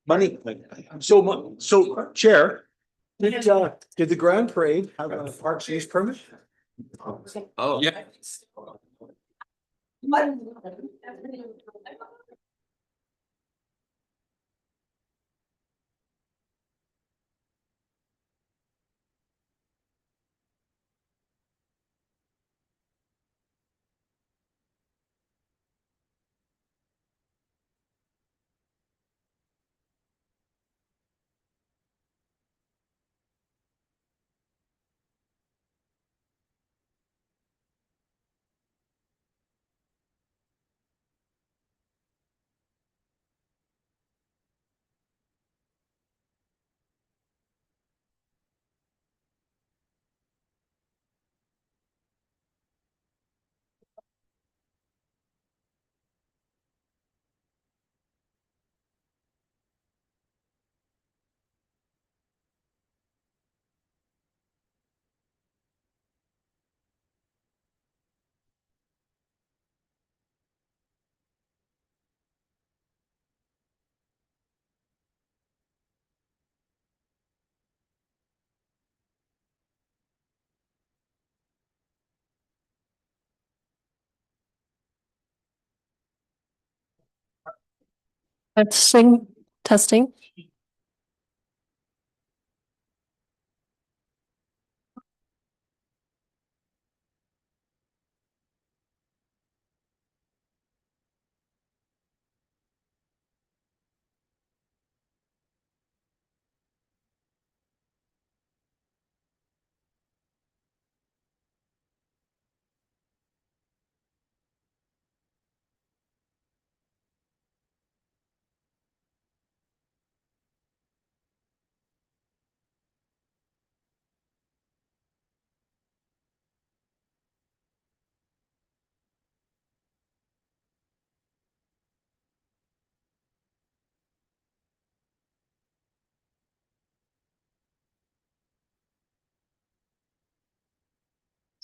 Money, so Chair, did the Grand Parade have a parks use permit? Oh, yeah. Testing.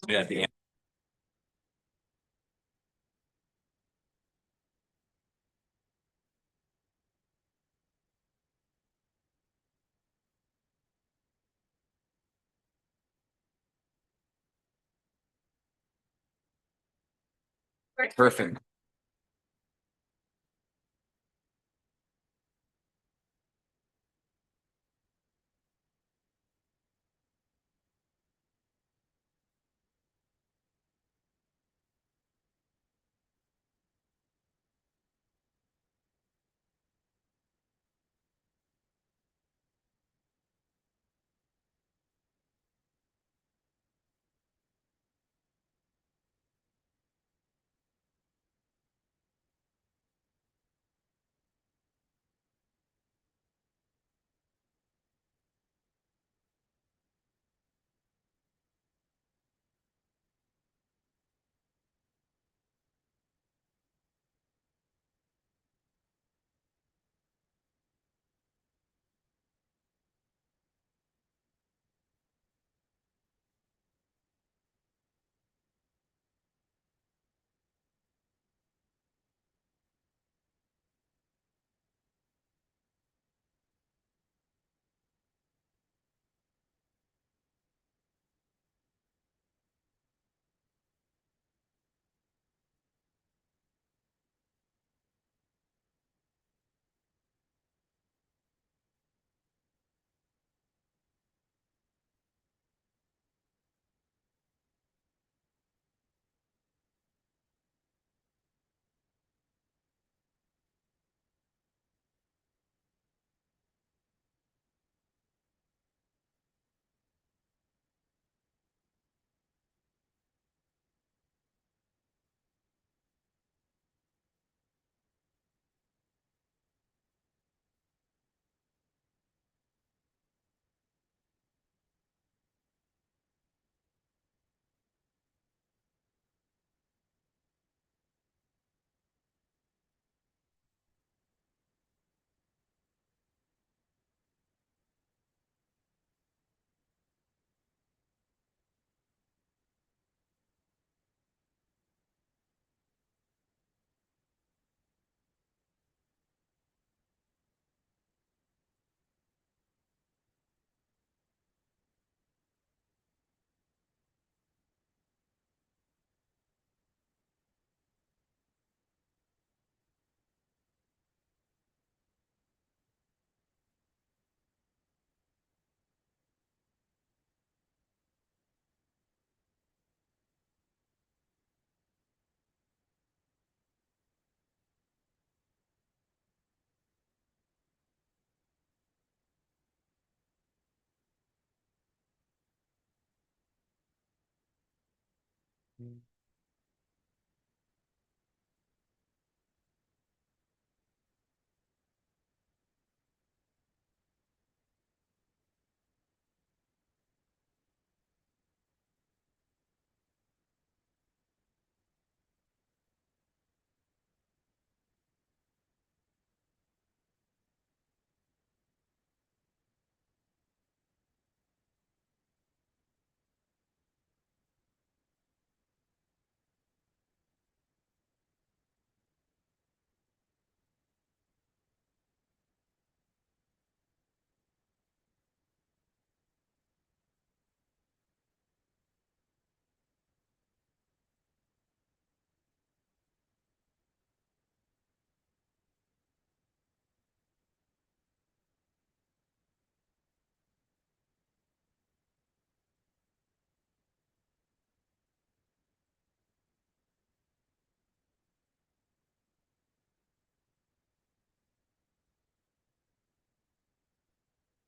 Yeah, the perfect.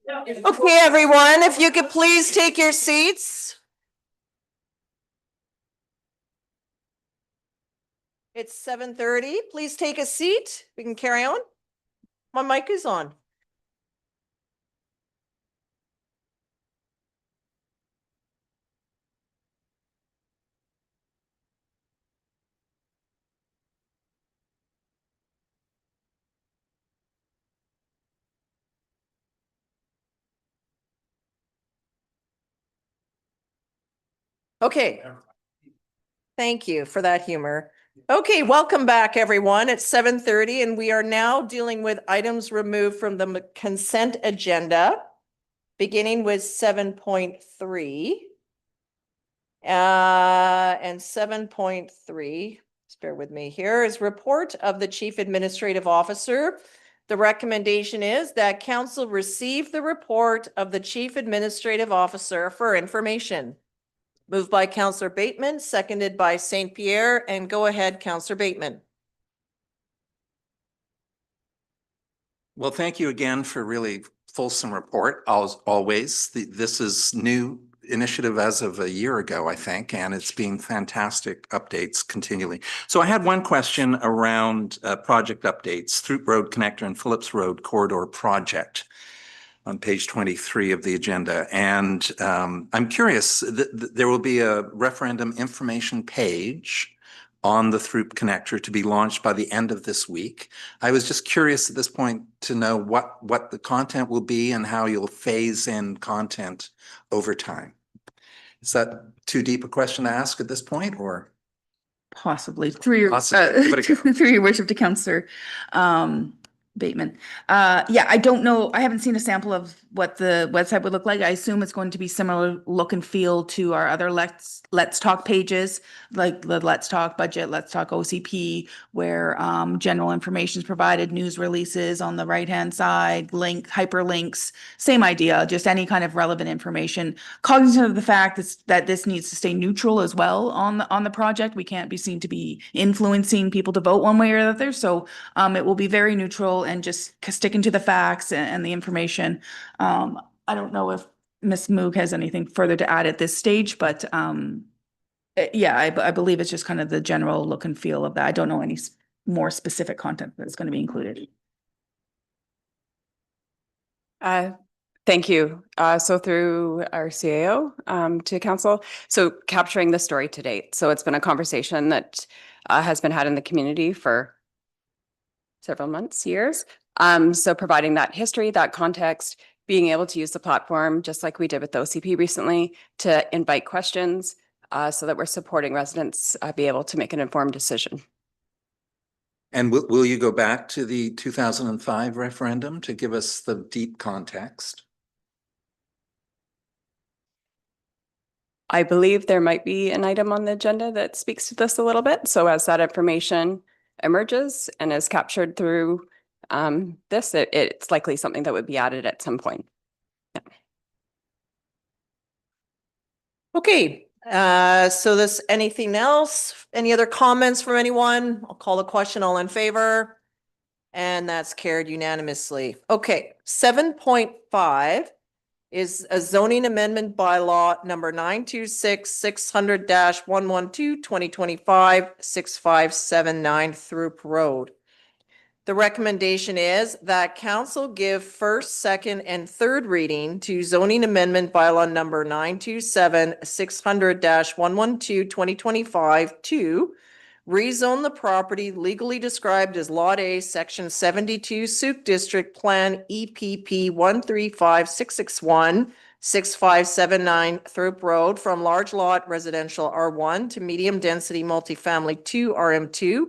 Okay, everyone, if you could please take your seats. It's 7:30. Please take a seat. We can carry on. My mic is on. Okay. Thank you for that humor. Okay, welcome back, everyone. It's 7:30 and we are now dealing with items removed from the consent agenda, beginning with 7.3. And 7.3, just bear with me here, is report of the Chief Administrative Officer. The recommendation is that council receive the report of the Chief Administrative Officer for information. Moved by Councillor Bateman, seconded by St. Pierre, and go ahead, Councillor Bateman. Well, thank you again for a really fulsome report, as always. This is new initiative as of a year ago, I think, and it's been fantastic updates continually. So I had one question around project updates, Throop Road Connector and Phillips Road Corridor Project on page 23 of the agenda. And I'm curious, there will be a referendum information page on the Throop Connector to be launched by the end of this week. I was just curious at this point to know what the content will be and how you'll phase in content over time. Is that too deep a question to ask at this point, or? Possibly through your, Possibly. Give it a go. through your worship to Councillor Bateman. Yeah, I don't know. I haven't seen a sample of what the website would look like. I assume it's going to be similar look and feel to our other Let's Talk pages, like the Let's Talk budget, Let's Talk OCP, where general information is provided, news releases on the right-hand side, hyperlinks, same idea, just any kind of relevant information. Cognizant of the fact that this needs to stay neutral as well on the project. We can't be seen to be influencing people to vote one way or the other. So it will be very neutral and just sticking to the facts and the information. I don't know if Ms. Moog has anything further to add at this stage, but yeah, I believe it's just kind of the general look and feel of that. I don't know any more specific content that's going to be included. Thank you. So through our CAO to council, so capturing the story to date. So it's been a conversation that has been had in the community for several months, years. So providing that history, that context, being able to use the platform, just like we did with the OCP recently, to invite questions so that we're supporting residents be able to make an informed decision. And will you go back to the 2005 referendum to give us the deep context? I believe there might be an item on the agenda that speaks to this a little bit. So as that information emerges and is captured through this, it's likely something that would be added at some point. Yeah. Okay, so this, anything else? Any other comments from anyone? I'll call the question, all in favor. And that's carried unanimously. Okay, 7.5 is a zoning amendment bylaw number 926-600-112-2025, 6579 Throop Road. The recommendation is that council give first, second, and third reading to zoning amendment bylaw number 927-600-112-2025 to rezone the property legally described as Lot A, Section 72, Sooke District Plan, EPP 135661, 6579 Throop Road from large lot residential R1 to medium density multifamily 2 RM2,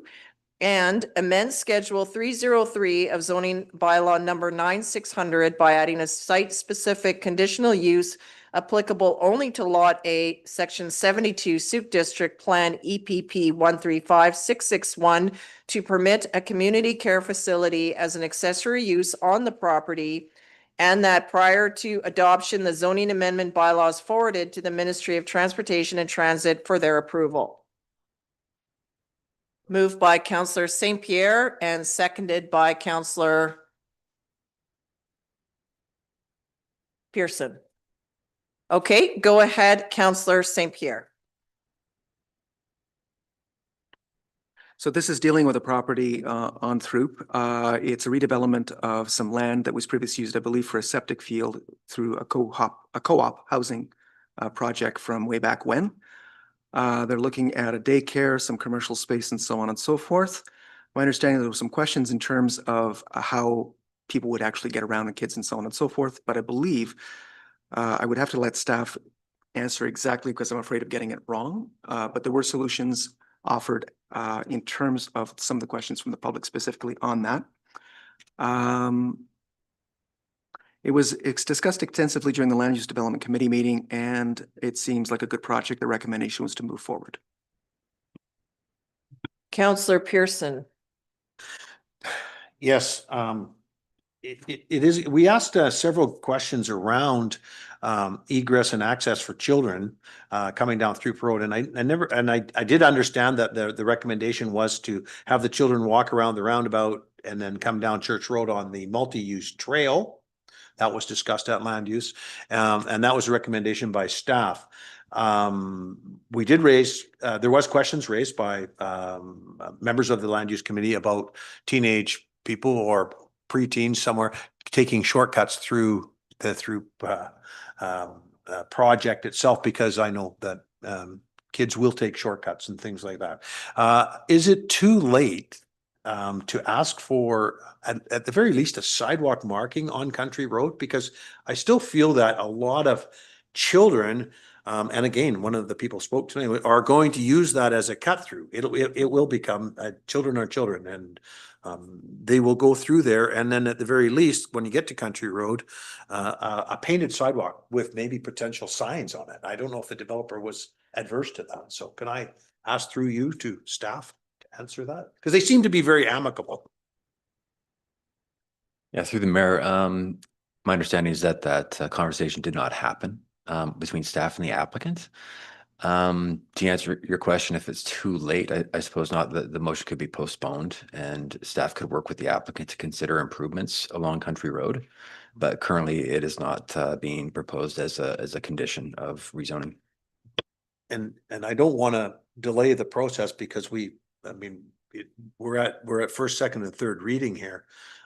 and amend Schedule 303 of zoning bylaw number 9600 by adding a site-specific conditional use applicable only to Lot A, Section 72, Sooke District Plan, EPP 135661, to permit a community care facility as an accessory use on the property, and that prior to adoption, the zoning amendment bylaws forwarded to the Ministry of Transportation and Transit for their approval. Moved by Councillor St. Pierre and seconded by Councillor Pearson. Okay, go ahead, Councillor St. Pierre. So this is dealing with a property on Throop. It's a redevelopment of some land that was previously used, I believe, for a septic field through a co-op housing project from way back when. They're looking at a daycare, some commercial space, and so on and so forth. My understanding, there were some questions in terms of how people would actually get around, the kids and so on and so forth. But I believe I would have to let staff answer exactly because I'm afraid of getting it wrong. But there were solutions offered in terms of some of the questions from the public specifically on that. It's discussed extensively during the Land Use Development Committee meeting, and it seems like a good project. The recommendation was to move forward. Councillor Pearson. Yes, it is. We asked several questions around egress and access for children coming down Throop Road, and I did understand that the recommendation was to have the children walk around the roundabout and then come down Church Road on the multi-use trail. That was discussed at land use, and that was a recommendation by staff. We did raise, there was questions raised by members of the land use committee about teenage people or preteens somewhere taking shortcuts through the project itself, because I know that kids will take shortcuts and things like that. Is it too late to ask for, at the very least, a sidewalk marking on Country Road? Because I still feel that a lot of children, and again, one of the people spoke to me, are going to use that as a cut through. It will become, children are children, and they will go through there. And then at the very least, when you get to Country Road, a painted sidewalk with maybe potential signs on it. I don't know if the developer was adverse to that. So can I ask through you to staff to answer that? Because they seem to be very amicable. Yeah, through the mayor, my understanding is that conversation did not happen between staff and the applicant. To answer your question, if it's too late, I suppose not. The motion could be postponed and staff could work with the applicant to consider improvements along Country Road. But currently it is not being proposed as a condition of rezoning. And I don't want to delay the process because we're at first, second, and third reading here.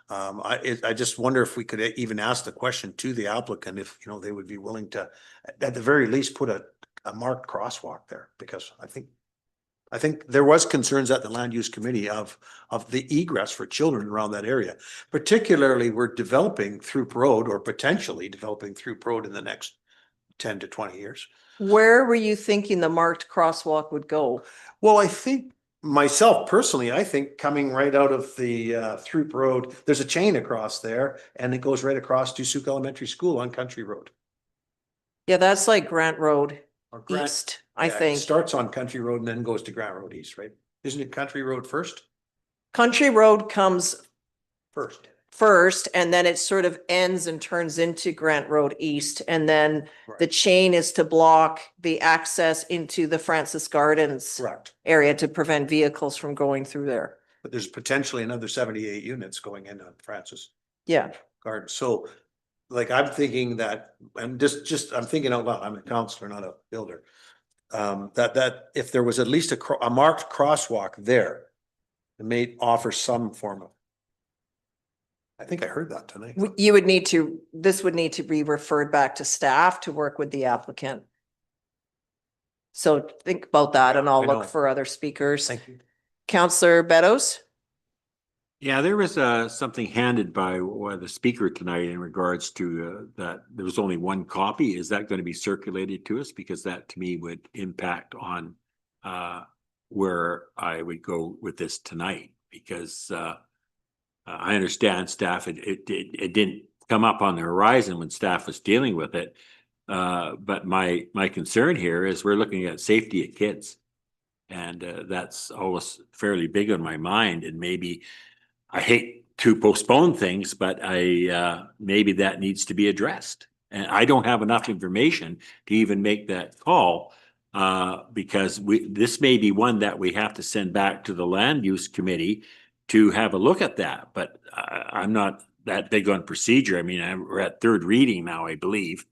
I just wonder if we could even ask the question to the applicant if, they would be willing to, at the very least, put a marked crosswalk there, because I think there was concerns at the land use committee of the egress for children around that area. Particularly, we're developing Throop Road, or potentially developing Throop Road in the next 10 to 20 years. Where were you thinking the marked crosswalk would go? Well, I think myself personally, I think coming right out of the Throop Road, there's a chain across there, and it goes right across to Sooke Elementary School on Country Road. Yeah, that's like Grant Road Or Grant, East, I yeah, it think. starts on Country Road and then goes to Grant Road East, right? Isn't it Country Road first? Country Road comes First. and then it sort of ends and turns into Grant Road East. And then the Right. chain is to block the access into the Francis Gardens Correct. area to prevent vehicles from going through there. But there's potentially another 78 units going in on Francis Yeah. Garden. So like, I'm thinking that, and I'm thinking out loud, I'm a counselor, not a builder. That if there was at least a marked crosswalk there, it may offer some form of. I think I heard that tonight. You would need to, this would need to be referred back to staff to work with the applicant. So think about that and I'll I know. look for other speakers. Thank you. Counselor Beddoes? Yeah, there was something handed by the speaker tonight in regards to that there was only one copy. Is that going to be circulated to us? Because that to me would impact on where I would go with this tonight. Because I understand staff, it didn't come up on the horizon when staff was dealing with it. But my concern here is we're looking at safety of kids. And that's always fairly big on my mind. And maybe I hate to postpone things, but maybe that needs to be addressed. And I don't have enough information to even make that call because this may be one that we have to send back to the land use committee to have a look at that. But I'm not that big on procedure. I mean, we're at third reading now, I believe.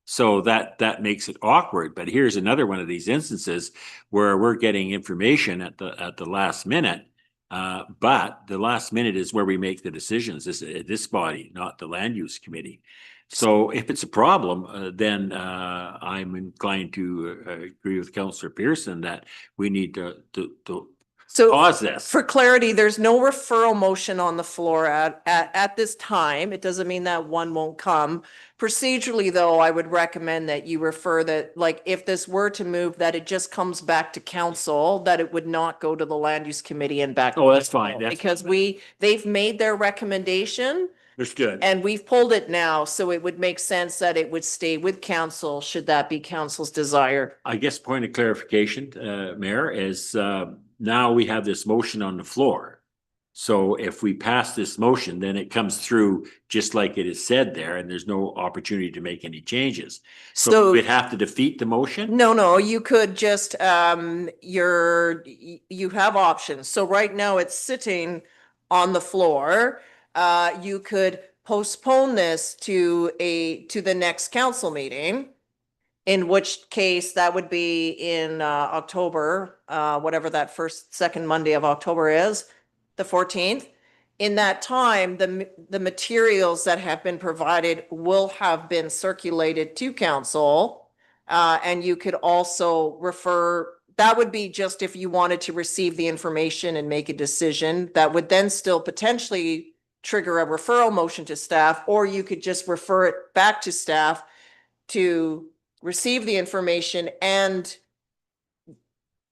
So that makes it awkward. But here's another one of these instances where we're getting information at the last minute. But the last minute is where we make the decisions, this body, not the land use committee. So if it's a problem, then I'm inclined to agree with Councillor Pearson that we need to pause this. For clarity, there's no referral motion on the floor at this time. It doesn't mean that one won't come. Procedurally, though, I would recommend that you refer that, like, if this were to move, that it just comes back to council, that it would not go to the land use committee and back. Oh, that's fine. Because they've made their recommendation Understood. and we've pulled it now, so it would make sense that it would stay with council, should that be council's desire. I guess point of clarification, Mayor, is now we have this motion on the floor. So if we pass this motion, then it comes through just like it is said there, and there's no opportunity to make any changes. So we'd have to defeat the motion? No, you could just, you have options. So right now it's sitting on the floor. You could postpone this to the next council meeting. In which case that would be in October, whatever that second Monday of October is, the 14th. In that time, the materials that have been provided will have been circulated to council. And you could also refer, that would be just if you wanted to receive the information and make a decision, that would then still potentially trigger a referral motion to staff, or you could just refer it back to staff to receive the information and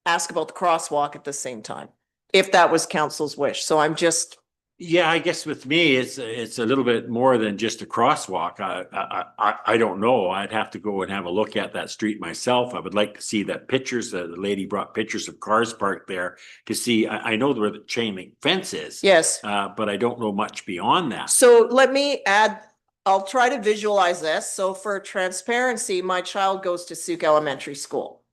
ask about the crosswalk at the same time, if that was council's wish. So I'm just. Yeah, I guess with me, it's a little bit more than just a crosswalk. I don't know. I'd have to go and have a look at that street myself. I would like to see that pictures. The lady brought pictures of cars parked there to see. I know where the chain link fence is. Yes. But I don't know much beyond that. So let me add, I'll try to visualize this. So for transparency, my child goes to Sooke Elementary School.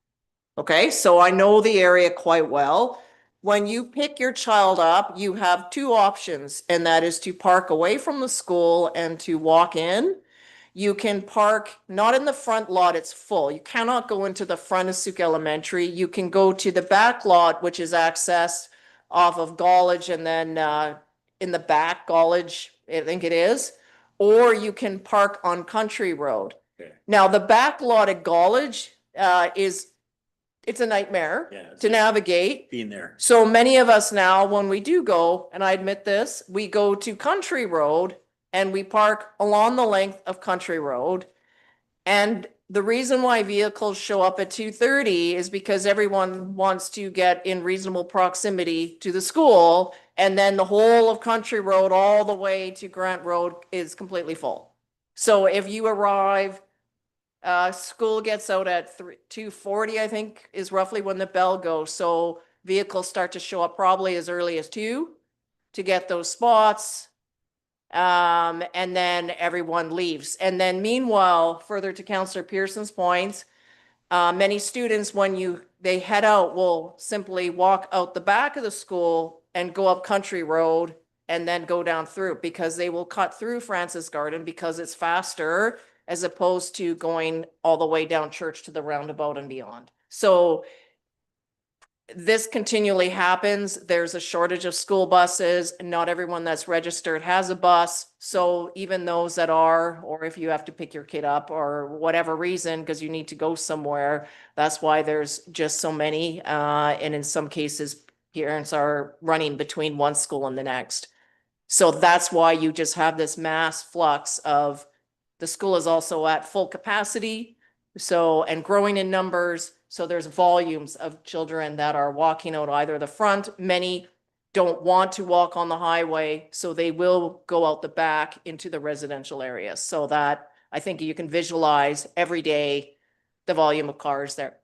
Okay, so I know the area quite well. When you pick your child up, you have two options, and that is to park away from the school and to walk in. You can park not in the front lot, it's full. You cannot go into the front of Sooke Elementary. You can go to the back lot, which is accessed off of College, and then in the back, College, I think it is. Or you can park on Country Road. Okay. Now, the back lot at College it's a nightmare to navigate. Being there. So many of us now, when we do go, and I admit this, we go to Country Road and we park along the length of Country Road. And the reason why vehicles show up at 2:30 is because everyone wants to get in reasonable proximity to the school. And then the whole of Country Road all the way to Grant Road is completely full. So if you arrive, school gets out at 2:40, I think, is roughly when the bell goes. So vehicles start to show up probably as early as 2 to get those spots. And then everyone leaves. And then meanwhile, further to Councillor Pearson's points, many students, when they head out, will simply walk out the back of the school and go up Country Road and then go down through, because they will cut through Francis Garden because it's faster as opposed to going all the way down Church to the roundabout and beyond. So this continually happens. There's a shortage of school buses. Not everyone that's registered has a bus. So even those that are, or if you have to pick your kid up or whatever reason, because you need to go somewhere, that's why there's just so many. And in some cases, parents are running between one school and the next. So that's why you just have this mass flux of the school is also at full capacity. So, and growing in numbers. So there's volumes of children that are walking out either the front. Many don't want to walk on the highway, so they will go out the back into the residential areas. So that I think you can visualize every day the volume of cars that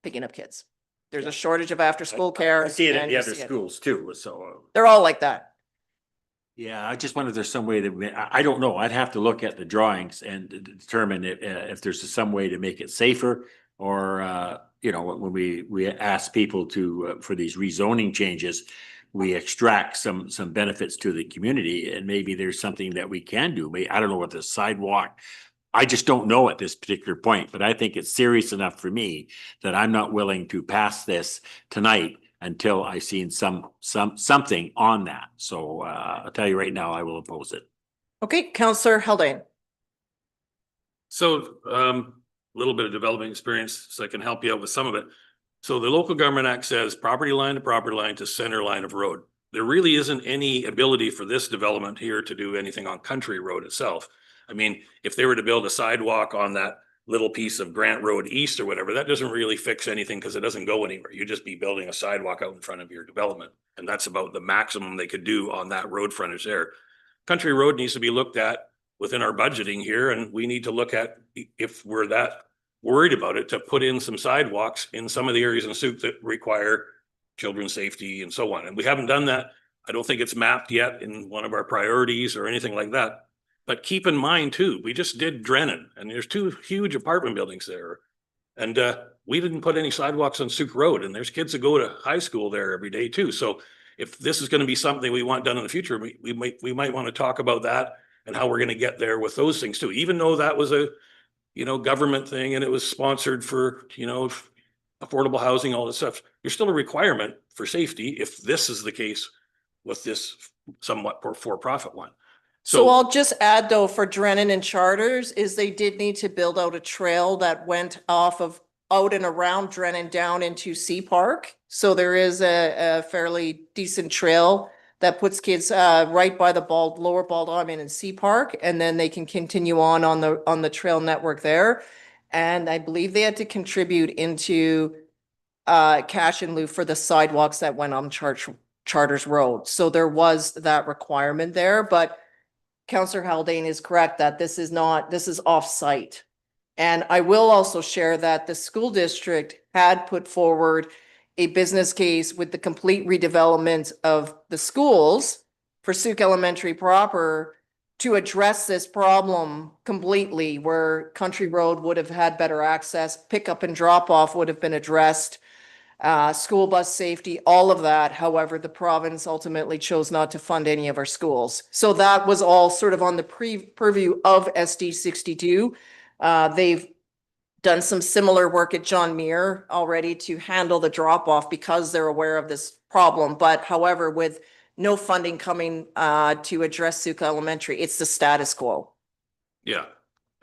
picking up kids. There's a shortage of after-school care. I see it at and the you other see it. schools too, so. They're all like that. Yeah, I just wonder if there's some way that, I don't know, I'd have to look at the drawings and determine if there's some way to make it safer. Or, you know, when we ask people to, for these rezoning changes, we extract some benefits to the community, and maybe there's something that we can do. I don't know what the sidewalk, I just don't know at this particular point, but I think it's serious enough for me that I'm not willing to pass this tonight until I seen something on that. So, I'll tell you right now, I will oppose it. Okay, Counselor Haldane. So, little bit of development experience, so I can help you out with some of it. So the Local Government Act says property line to property line to center line of road. There really isn't any ability for this development here to do anything on Country Road itself. I mean, if they were to build a sidewalk on that little piece of Grant Road East or whatever, that doesn't really fix anything because it doesn't go anywhere. You'd just be building a sidewalk out in front of your development. And that's about the maximum they could do on that road frontage there. Country Road needs to be looked at within our budgeting here, and we need to look at if we're that worried about it, to put in some sidewalks in some of the areas in Sooke that require children's safety and so on. And we haven't done that. I don't think it's mapped yet in one of our priorities or anything like that. But keep in mind too, we just did Drennan, and there's 2 huge apartment buildings there. And we didn't put any sidewalks on Sooke Road, and there's kids that go to high school there every day too. So if this is going to be something we want done in the future, we might want to talk about that and how we're going to get there with those things too, even though that was a, you know, government thing and it was sponsored for, you know, affordable housing, all this stuff. There's still a requirement for safety if this is the case with this somewhat for-profit one. So I'll just add though, for Drennan and Charters, is they did need to build out a trail that went off of out and around Drennan down into Sea Park. So there is a fairly decent trail that puts kids right by the lower Bald Diamond and Sea Park, and then they can continue on the trail network there. And I believe they had to contribute into cash in lieu for the sidewalks that went on Charters Road. So there was that requirement there, but Councillor Haldane is correct that this is off-site. And I will also share that the school district had put forward a business case with the complete redevelopment of the schools for Sooke Elementary proper to address this problem completely, where Country Road would have had better access, pickup and drop off would have been addressed, school bus safety, all of that. However, the province ultimately chose not to fund any of our schools. So that was all sort of on the purview of SD 62. They've done some similar work at John Muir already to handle the drop off because they're aware of this problem. But however, with no funding coming to address Sooke Elementary, it's the status quo. Yeah.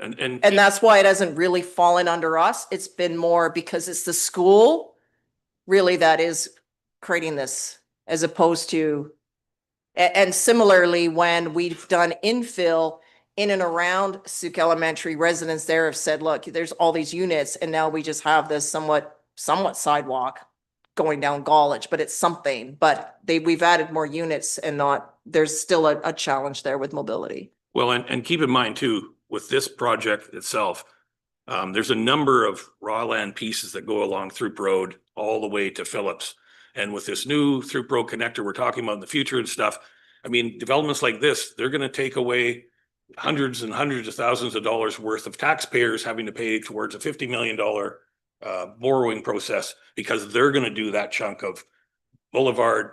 And that's why it hasn't really fallen under us. It's been more because it's the school really that is creating this, as opposed to, and similarly, when we've done infill in and around Sooke Elementary, residents there have said, look, there's all these units, and now we just have this somewhat sidewalk going down College, but it's something. But we've added more units and there's still a challenge there with mobility. well, and keep in mind too, with this project itself, there's a number of raw land pieces that go along Throop Road all the way to Phillips. And with this new Throop Road connector we're talking about in the future and stuff, I mean, developments like this, they're going to take away hundreds and hundreds of thousands of dollars worth of taxpayers having to pay towards a $50 million borrowing process, because they're going to do that chunk of boulevard,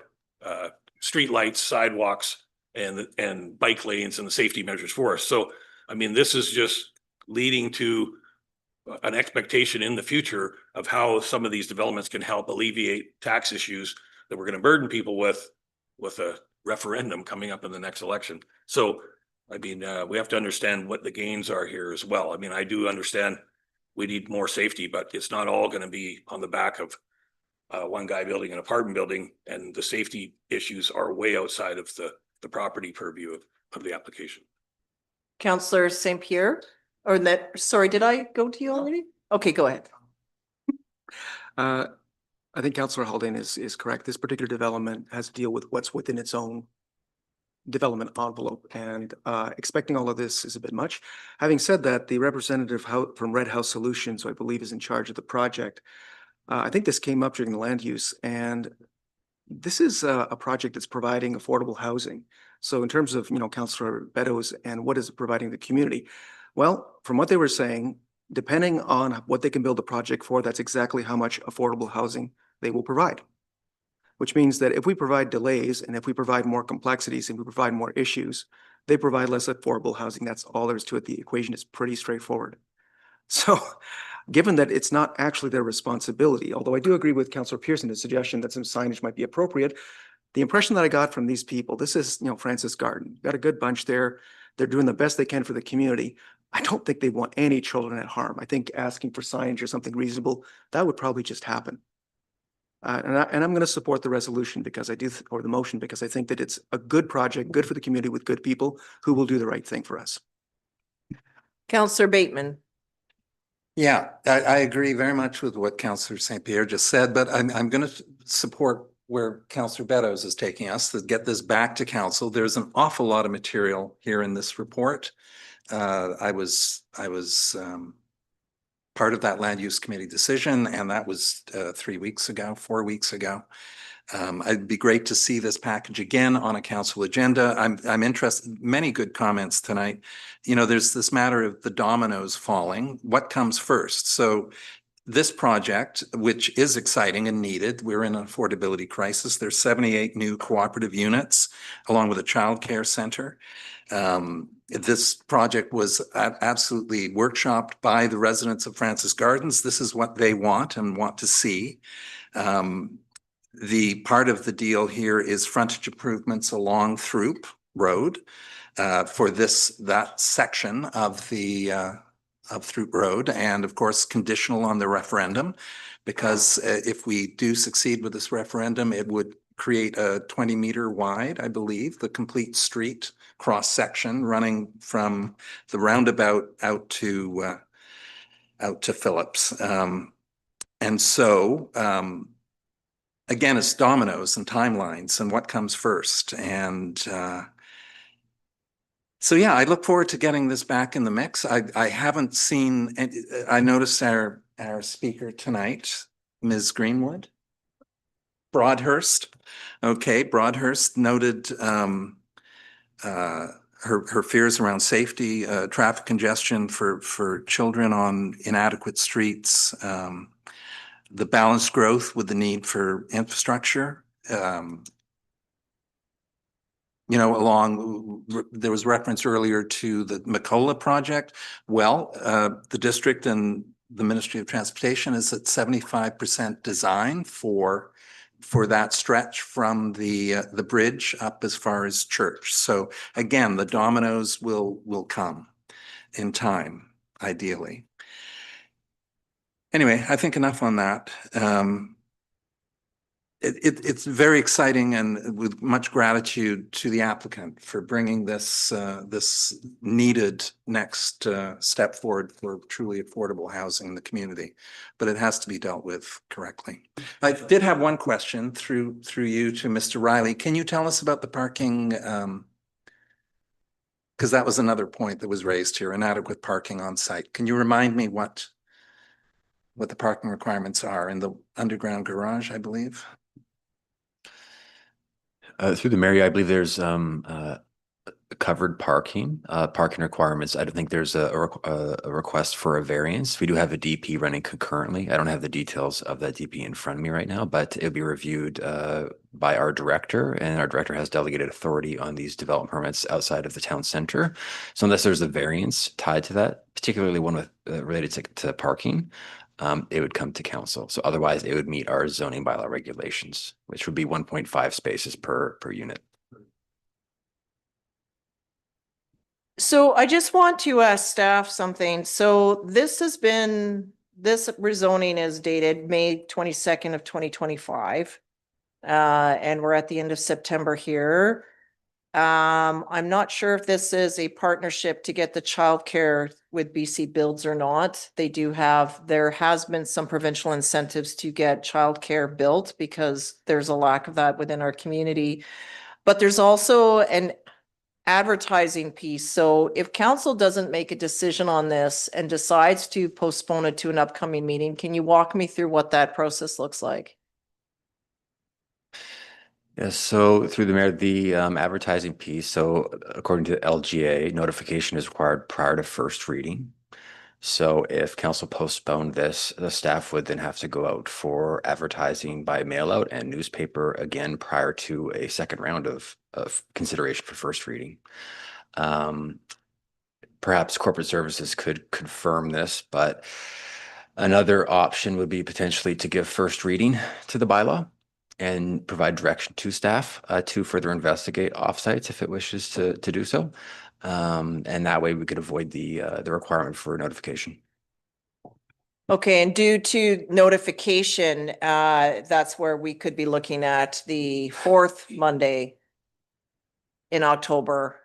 streetlights, sidewalks, and bike lanes and the safety measures for us. So, I mean, this is just leading to an expectation in the future of how some of these developments can help alleviate tax issues that we're going to burden people with a referendum coming up in the next election. So, I mean, we have to understand what the gains are here as well. I mean, I do understand we need more safety, but it's not all going to be on the back of one guy building an apartment building, and the safety issues are way outside of the property purview of the application. Councillor St. Pierre, or that, sorry, did I go to you already? Okay, go ahead. I think Councillor Haldane is correct. This particular development has to deal with what's within its own development envelope, and expecting all of this is a bit much. Having said that, the representative from Red House Solutions, who I believe is in charge of the project, I think this came up during the land use, and this is a project that's providing affordable housing. So in terms of, Councillor Beddoes and what is it providing the community? Well, from what they were saying, depending on what they can build a project for, that's exactly how much affordable housing they will provide. Which means that if we provide delays and if we provide more complexities and we provide more issues, they provide less affordable housing. That's all there is to it. The equation is pretty straightforward. So given that it's not actually their responsibility, although I do agree with Councillor Pearson, the suggestion that some signage might be appropriate, the impression that I got from these people, this is, Francis Garden, got a good bunch there. They're doing the best they can for the community. I don't think they want any children at harm. I think asking for signage or something reasonable, that would probably just happen. And I'm going to support the resolution because or the motion, because I think that it's a good project, good for the community with good people who will do the right thing for us. Councillor Bateman. Yeah, I agree very much with what Councillor St. Pierre just said, but I'm going to support where Councillor Beddoes is taking us to get this back to council. There's an awful lot of material here in this report. I was part of that land use committee decision, and that was 4 weeks ago. It'd be great to see this package again on a council agenda. I'm interested, many good comments tonight. There's this matter of the dominoes falling. What comes first? So this project, which is exciting and needed, we're in an affordability crisis. There's 78 new cooperative units along with a childcare center. This project was absolutely workshopped by the residents of Francis Gardens. This is what they want and want to see. The part of the deal here is frontage improvements along Throop Road for that section of Throop Road, and of course conditional on the referendum, because if we do succeed with this referendum, it would create a 20-meter wide, I believe, the complete street cross section running from the roundabout out to Phillips. And so again, it's dominoes and timelines and what comes first. And so, yeah, I look forward to getting this back in the mix. I haven't seen, I noticed our speaker tonight, Ms. Greenwood, Broadhurst. Okay, Broadhurst noted her fears around safety, traffic congestion for children on inadequate streets, the balanced growth with the need for infrastructure. There was reference earlier to the Macola project. Well, the district and the Ministry of Transportation is at 75% design for that stretch from the bridge up as far as Church. So again, the dominoes will come in time, ideally. Anyway, I think enough on that. It's very exciting, and with much gratitude to the applicant for bringing this needed next step forward for truly affordable housing in the community. But it has to be dealt with correctly. I did have one question through you to Mr. Riley. Can you tell us about the parking? Because that was another point that was raised here: inadequate parking on site. Can you remind me what the parking requirements are in the underground garage, I believe? Through the mayor, I believe there's covered parking requirements. I don't think there's a request for a variance. We do have a DP running concurrently. I don't have the details of that DP in front of me right now, but it'll be reviewed by our director, and our director has delegated authority on these development permits outside of the town center. So unless there's a variance tied to that, particularly one with related to parking, it would come to council. So otherwise, it would meet our zoning bylaw regulations, which would be 1.5 spaces per unit. So I just want to ask staff something. So this rezoning is dated May 22nd of 2025. And we're at the end of September here. I'm not sure if this is a partnership to get the childcare with BC Builds or not. There has been some provincial incentives to get childcare built because there's a lack of that within our community. But there's also an advertising piece. So if council doesn't make a decision on this and decides to postpone it to an upcoming meeting, can you walk me through what that process looks like? Yes, so through the mayor, the advertising piece, so according to LGA, notification is required prior to first reading. So if council postponed this, the staff would then have to go out for advertising by mail out and newspaper again prior to a second round of consideration for first reading. Perhaps corporate services could confirm this, but another option would be potentially to give first reading to the bylaw and provide direction to staff to further investigate offsites if it wishes to do so. And that way we could avoid the requirement for notification. Okay, and due to notification, that's where we could be looking at the fourth Monday in October.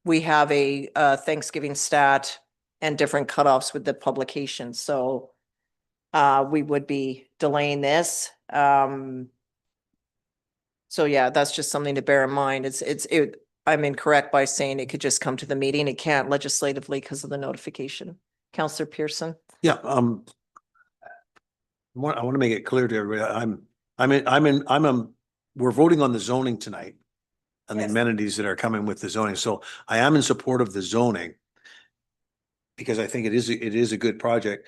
We have a Thanksgiving stat and different cutoffs with the publication, so we would be delaying this. So yeah, that's just something to bear in mind. I'm incorrect by saying it could just come to the meeting. It can't legislatively because of the notification. Councillor Pearson. Yeah, I want to make it clear to everybody, we're voting on the zoning tonight and the Yes. amenities that are coming with the zoning. So I am in support of the zoning because I think it is a good project.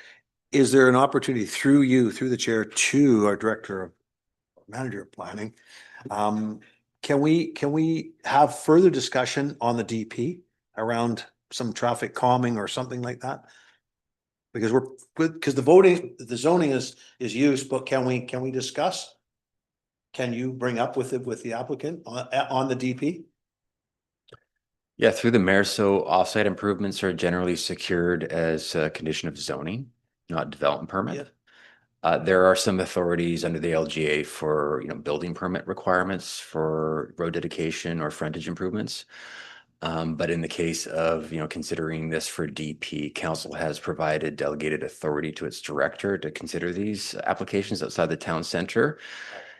Is there an opportunity through you, through the chair, to our manager of planning? Can we have further discussion on the DP around some traffic calming or something like that? Because the zoning is used, but can we discuss? Can you bring up with the applicant on the DP? Yeah, through the mayor. So offsite improvements are generally secured as a condition of zoning, not development permit. There are some authorities under the LGA for, building permit requirements for road dedication or frontage improvements. But in the case of, considering this for DP, council has provided delegated authority to its director to consider these applications outside the town center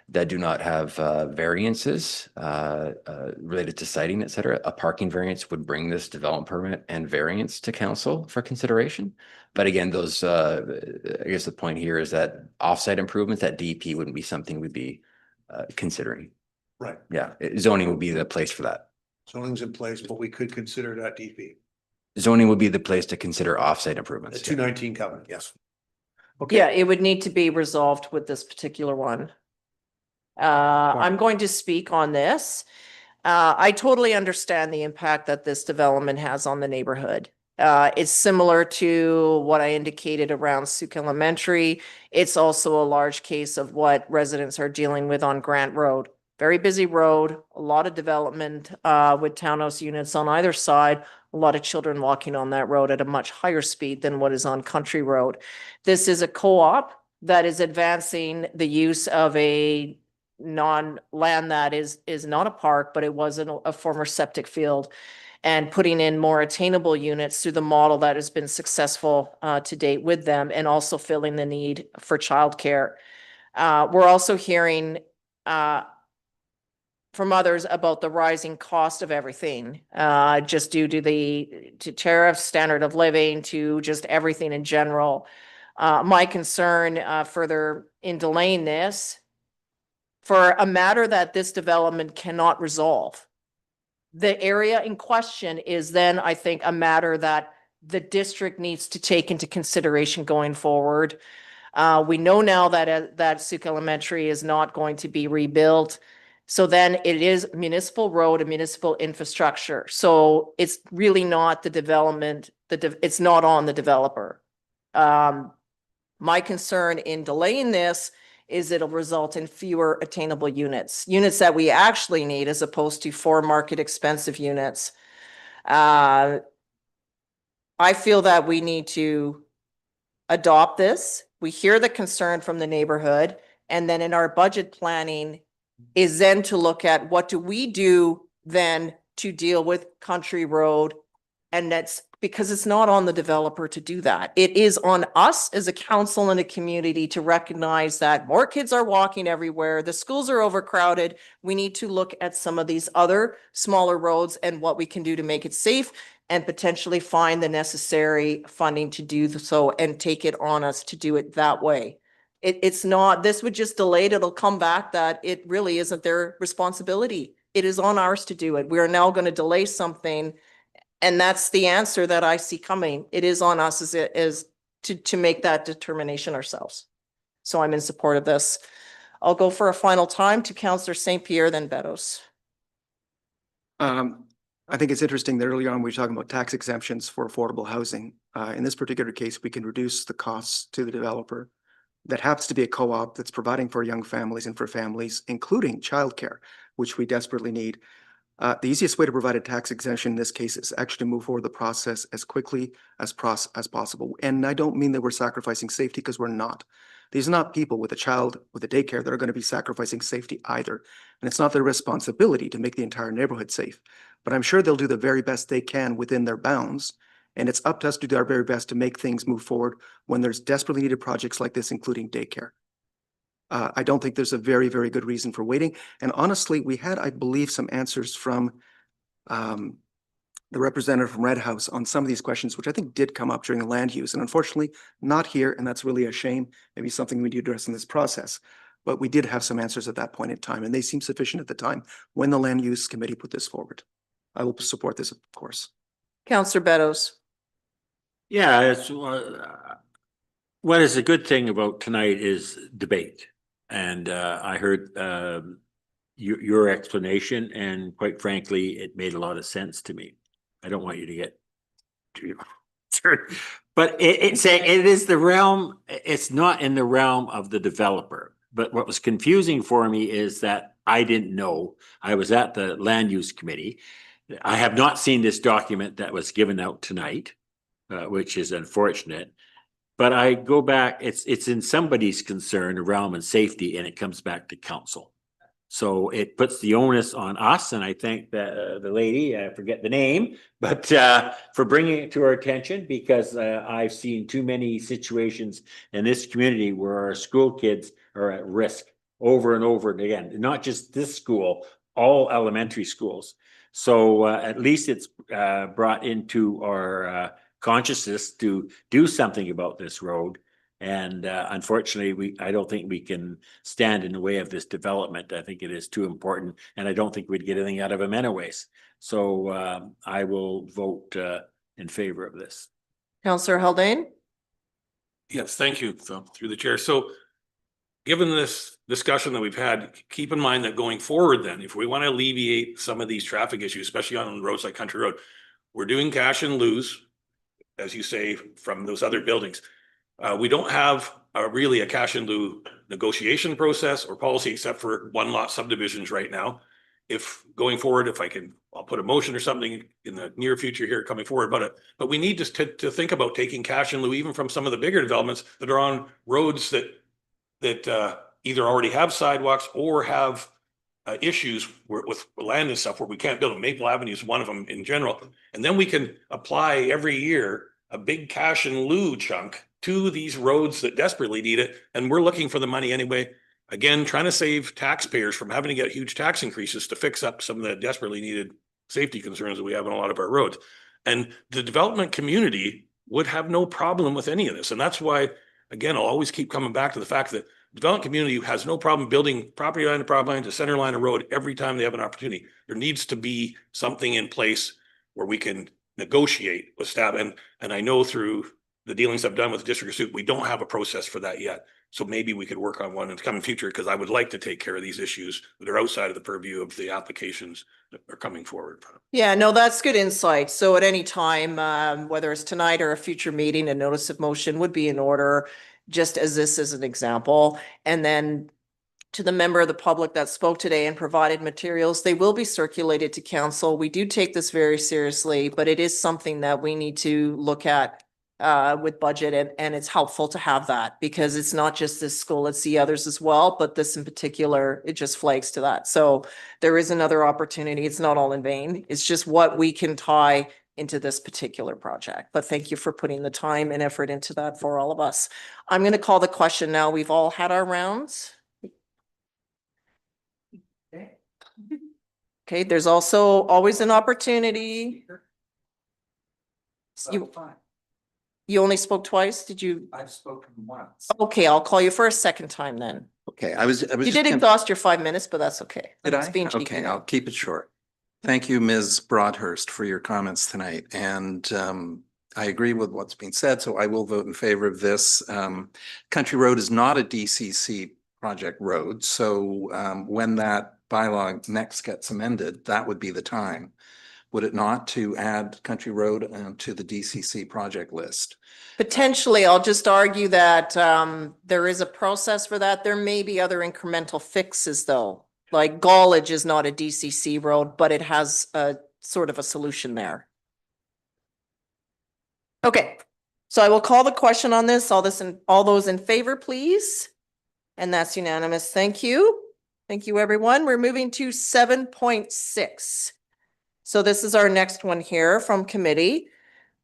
that do not have variances related to siting, et cetera. A parking variance would bring this development permit and variance to council for consideration. But again, those, I guess the point here is that offsite improvements, that DP wouldn't be something we'd be considering. Right. Yeah, zoning would be the place for that. Zoning's in place, but we could consider that DP. Zoning would be the place to consider offsite improvements. The 219 covenant, yes. Okay. Yeah, it would need to be resolved with this particular one. I'm going to speak on this. I totally understand the impact that this development has on the neighborhood. It's similar to what I indicated around Sooke Elementary. It's also a large case of what residents are dealing with on Grant Road. Very busy road, a lot of development with townhouse units on either side, a lot of children walking on that road at a much higher speed than what is on Country Road. This is a co-op that is advancing the use of a land that is not a park, but it was a former septic field, and putting in more attainable units through the model that has been successful to date with them, and also filling the need for childcare. We're also hearing from others about the rising cost of everything, just due to tariffs, standard of living, to just everything in general. My concern further in delaying this for a matter that this development cannot resolve. the area in question is then, I think, a matter that the district needs to take into consideration going forward. We know now that Sooke Elementary is not going to be rebuilt. So then it is municipal road and municipal infrastructure. So it's really not the development, it's not on the developer. My concern in delaying this is it'll result in fewer attainable units that we actually need as opposed to 4 market expensive units. I feel that we need to adopt this. We hear the concern from the neighborhood, and then in our budget planning is then to look at what do we do then to deal with Country Road. And that's because it's not on the developer to do that. It is on us as a council and a community to recognize that more kids are walking everywhere. The schools are overcrowded. We need to look at some of these other smaller roads and what we can do to make it safe and potentially find the necessary funding to do so and take it on us to do it that way. It's not, this would just delay it. It'll come back that it really isn't their responsibility. It is on ours to do it. We are now going to delay something. And that's the answer that I see coming. It is on us as it is to make that determination ourselves. So I'm in support of this. I'll go for a final time to Councillor St. Pierre, then Beddoes. I think it's interesting that earlier on we were talking about tax exemptions for affordable housing. In this particular case, we can reduce the costs to the developer. That happens to be a co-op that's providing for young families and for families, including childcare, which we desperately need. The easiest way to provide a tax exemption in this case is actually to move forward the process as quickly as possible. And I don't mean that we're sacrificing safety, because we're not. These are not people with a child with a daycare that are going to be sacrificing safety either. And it's not their responsibility to make the entire neighborhood safe. But I'm sure they'll do the very best they can within their bounds. And it's up to us to do our very best to make things move forward when there's desperately needed projects like this, including daycare. I don't think there's a very, very good reason for waiting. And honestly, we had, I believe, some answers from the representative from Red House on some of these questions, which I think did come up during the land use, and unfortunately not here. And that's really a shame. Maybe something we need to address in this process. But we did have some answers at that point in time, and they seemed sufficient at the time when the land use committee put this forward. I will support this, of course. Councillor Beddoes. Yeah, it's what is a good thing about tonight is debate. And I heard your explanation, and quite frankly, it made a lot of sense to me. I don't want you to get too but it is the realm, it's not in the realm of the developer. But what was confusing for me is that I didn't know. I was at the land use committee. I have not seen this document that was given out tonight, which is unfortunate. But I go back, it's in somebody's concern, realm and safety, and it comes back to council. So it puts the onus on us, and I thank the lady, I forget the name, but for bringing it to our attention, because I've seen too many situations in this community where our school kids are at risk over and over again. Not just this school, all elementary schools. So at least it's brought into our consciousness to do something about this road. And unfortunately, I don't think we can stand in the way of this development. I think it is too important, and I don't think we'd get anything out of them anyways. So I will vote in favor of this. Councillor Haldane. Yes, thank you, through the chair. So given this discussion that we've had, keep in mind that going forward then, if we want to alleviate some of these traffic issues, especially on roads like Country Road, we're doing cash and lieu, as you say, from those other buildings. We don't have really a cash and lieu negotiation process or policy except for one lot subdivisions right now. If going forward, I'll put a motion or something in the near future here coming forward about it. But we need to think about taking cash and lieu even from some of the bigger developments that are on roads that either already have sidewalks or have issues with land and stuff where we can't build them. Maple Avenue is one of them in general. And then we can apply every year a big cash and lieu chunk to these roads that desperately need it. And we're looking for the money anyway. Again, trying to save taxpayers from having to get huge tax increases to fix up some of the desperately needed safety concerns that we have on a lot of our roads. And the development community would have no problem with any of this. And that's why, again, I'll always keep coming back to the fact that development community has no problem building property line to property line to center line of road every time they have an opportunity. There needs to be something in place where we can negotiate with staff. And I know through the dealings I've done with the District of Sooke, we don't have a process for that yet. So maybe we could work on one in the coming future, because I would like to take care of these issues that are outside of the purview of the applications that are coming forward. Yeah, no, that's good insight. So at any time, whether it's tonight or a future meeting, a notice of motion would be in order, just as this is an example. And then to the member of the public that spoke today and provided materials, they will be circulated to council. We do take this very seriously, but it is something that we need to look at with budget, and it's helpful to have that, because it's not just this school, it's the others as well, but this in particular, it just flags to that. So there is another opportunity. It's not all in vain. It's just what we can tie into this particular project. But thank you for putting the time and effort into that for all of us. I'm going to call the question now. We've all had our rounds. Okay, there's also always an opportunity. You only spoke twice, did you? I've spoken once. Okay, I'll call you for a second time then. Okay, I was You just did exhaust your 5 minutes, but that's okay. Did It's I? being cheeky Okay, now. I'll keep it short. Thank you, Ms. Broadhurst, for your comments tonight. And I agree with what's being said, so I will vote in favor of this. Country Road is not a DCC project road, so when that bylaw next gets amended, that would be the time, would it not, to add Country Road to the DCC project list? Potentially, I'll just argue that there is a process for that. There may be other incremental fixes though. Like Gollage is not a DCC road, but it has a sort of a solution there. Okay, so I will call the question on this. All those in favor, please. And that's unanimous. Thank you. Thank you, everyone. We're moving to 7.6. So this is our next one here from committee.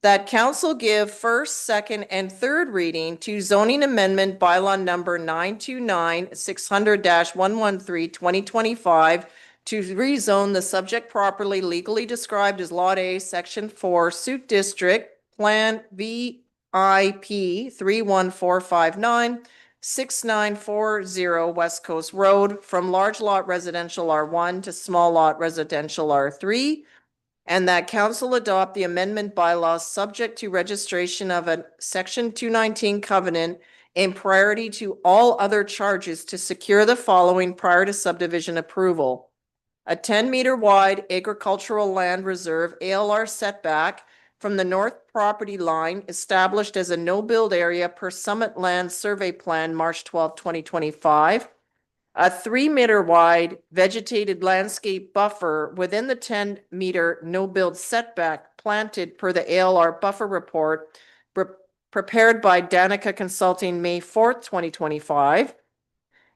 That council give first, second, and third reading to zoning amendment bylaw number 929-600-113-2025 to rezone the subject properly legally described as Lot A, Section 4, Sooke District, Plan VIP 31459, 6940 West Coast Road, from large lot residential R1 to small lot residential R3. And that council adopt the amendment bylaws subject to registration of a section 219 covenant in priority to all other charges to secure the following prior to subdivision approval. A 10-meter wide agricultural land reserve ALR setback from the north property line established as a no-build area per Summit Land Survey Plan, March 12, 2025. A 3-meter wide vegetated landscape buffer within the 10-meter no-build setback planted per the ALR buffer report prepared by Danica Consulting, May 4th, 2025.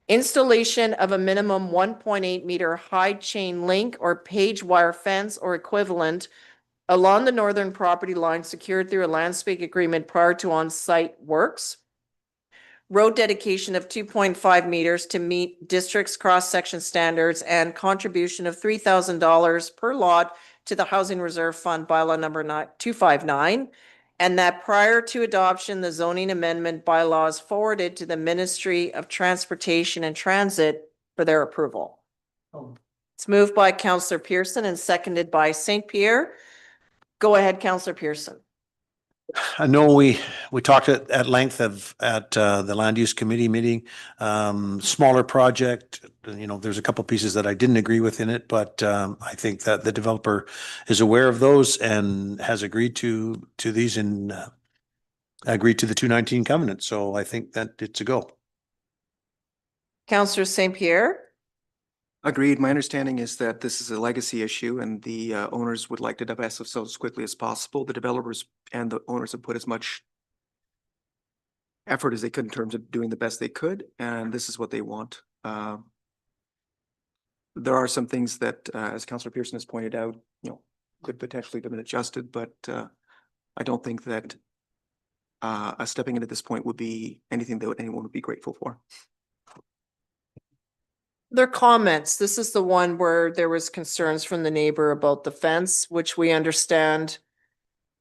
Installation of a minimum 1.8 meter high chain link or page wire fence or equivalent along the northern property line secured through a landscape agreement prior to on-site works. Road dedication of 2.5 meters to meet district's cross-section standards, and contribution of $3,000 per lot to the Housing Reserve Fund bylaw number 259. And that prior to adoption, the zoning amendment bylaws forwarded to the Ministry of Transportation and Transit for their approval. It's moved by Councillor Pearson and seconded by St. Pierre. Go ahead, Councillor Pearson. I know we talked at length at the land use committee meeting, smaller project, there's a couple pieces that I didn't agree with in it, but I think that the developer is aware of those and has agreed to these and agreed to the 219 covenant. So I think that it's a go. Councillor St. Pierre. Agreed. My understanding is that this is a legacy issue and the owners would like to divest themselves as quickly as possible. The developers and the owners have put as much effort as they could in terms of doing the best they could, and this is what they want. There are some things that, as Councillor Pearson has pointed out, could potentially have been adjusted, but I don't think that stepping in at this point would be anything that anyone would be grateful for. Their comments. This is the one where there was concerns from the neighbor about the fence, which we understand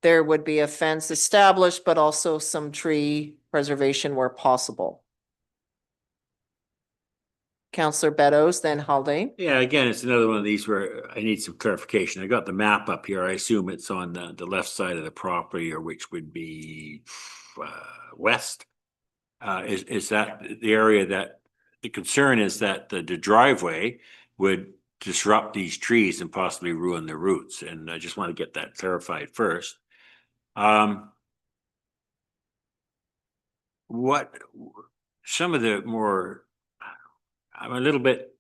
there would be a fence established, but also some tree preservation where possible. Counselor Beddoes, then Haldane. Yeah, again, it's another one of these where I need some clarification. I got the map up here. I assume it's on the left side of the property, or which would be west. Is that the area that the concern is that the driveway would disrupt these trees and possibly ruin their roots? And I just want to get that clarified first. What some of the more, I'm a little bit,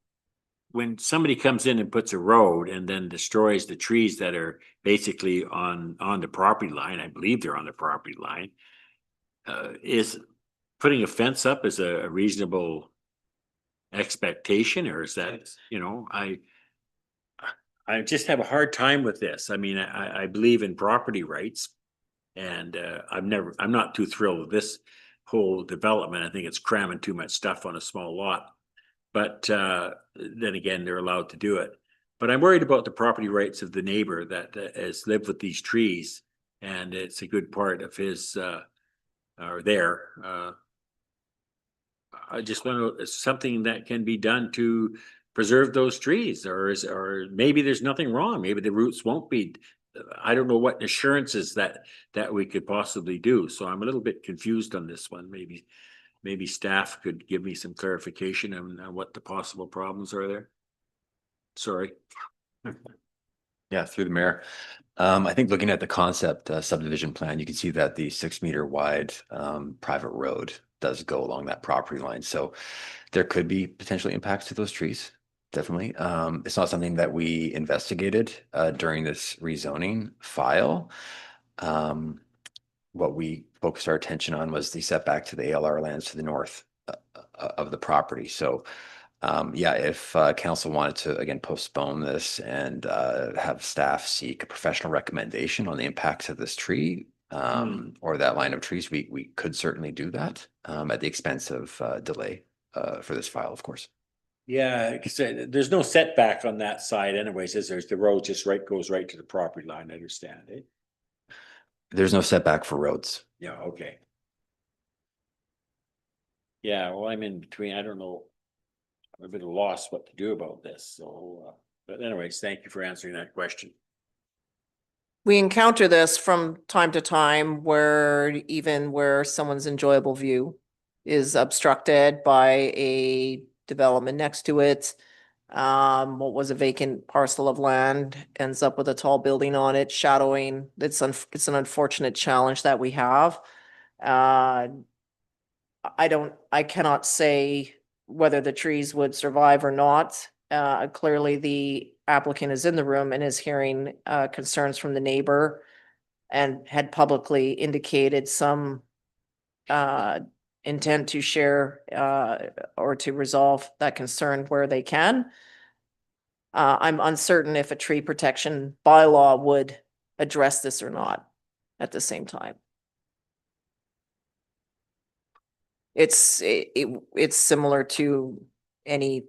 when somebody comes in and puts a road and then destroys the trees that are basically on the property line, I believe they're on the property line, is putting a fence up is a reasonable expectation, or is that, you know, I just have a hard time with this. I mean, I believe in property rights, and I'm not too thrilled with this whole development. I think it's cramming too much stuff on a small lot. But then again, they're allowed to do it. But I'm worried about the property rights of the neighbor that has lived with these trees, and it's a good part of his or their. I just want to something that can be done to preserve those trees, or maybe there's nothing wrong. Maybe the roots won't be. I don't know what assurances that we could possibly do. So I'm a little bit confused on this one. Maybe staff could give me some clarification on what the possible problems are there. Sorry. Yeah, through the mayor. I think looking at the concept subdivision plan, you can see that the 6 meter wide private road does go along that property line. So there could be potentially impacts to those trees. Definitely. It's not something that we investigated during this rezoning file. What we focused our attention on was the setback to the ALR lands to the north of the property. So yeah, if council wanted to, again, postpone this and have staff seek a professional recommendation on the impacts of this tree or that line of trees, we could certainly do that at the expense of delay for this file, of course. Yeah, because there's no setback on that side anyways, is there's the road just goes right to the property line, I understand it. There's no setback for roads. Yeah, okay. Yeah, well, I'm in between, I don't know. I'm a bit lost what to do about this, so, but anyways, thank you for answering that question. We encounter this from time to time where someone's enjoyable view is obstructed by a development next to it. What was a vacant parcel of land ends up with a tall building on it, shadowing. It's an unfortunate challenge that we have. I cannot say whether the trees would survive or not. Clearly the applicant is in the room and is hearing concerns from the neighbor and had publicly indicated some intent to share or to resolve that concern where they can. I'm uncertain if a tree protection bylaw would address this or not at the same time. It's similar to any.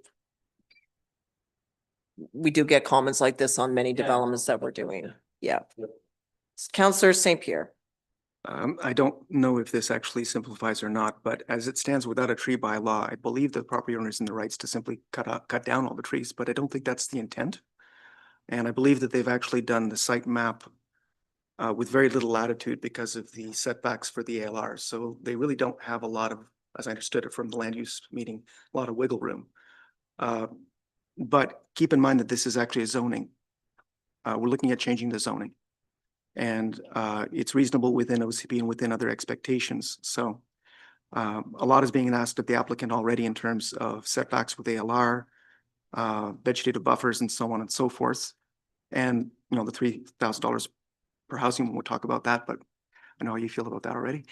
We do get comments like this on many developments that we're doing. Yeah. Councillor St. Pierre. I don't know if this actually simplifies or not, but as it stands without a tree bylaw, I believe the property owner is in the rights to simply cut down all the trees, but I don't think that's the intent. And I believe that they've actually done the site map with very little latitude because of the setbacks for the ALRs. So they really don't have a lot of, as I understood it from the land use meeting, a lot of wiggle room. But keep in mind that this is actually a zoning. We're looking at changing the zoning. And it's reasonable within OCP and within other expectations. So a lot is being asked of the applicant already in terms of setbacks with ALR, vegetative buffers, and so on and so forth. And, you know, the $3,000 per housing, we'll talk about that, but I know how you feel about that already.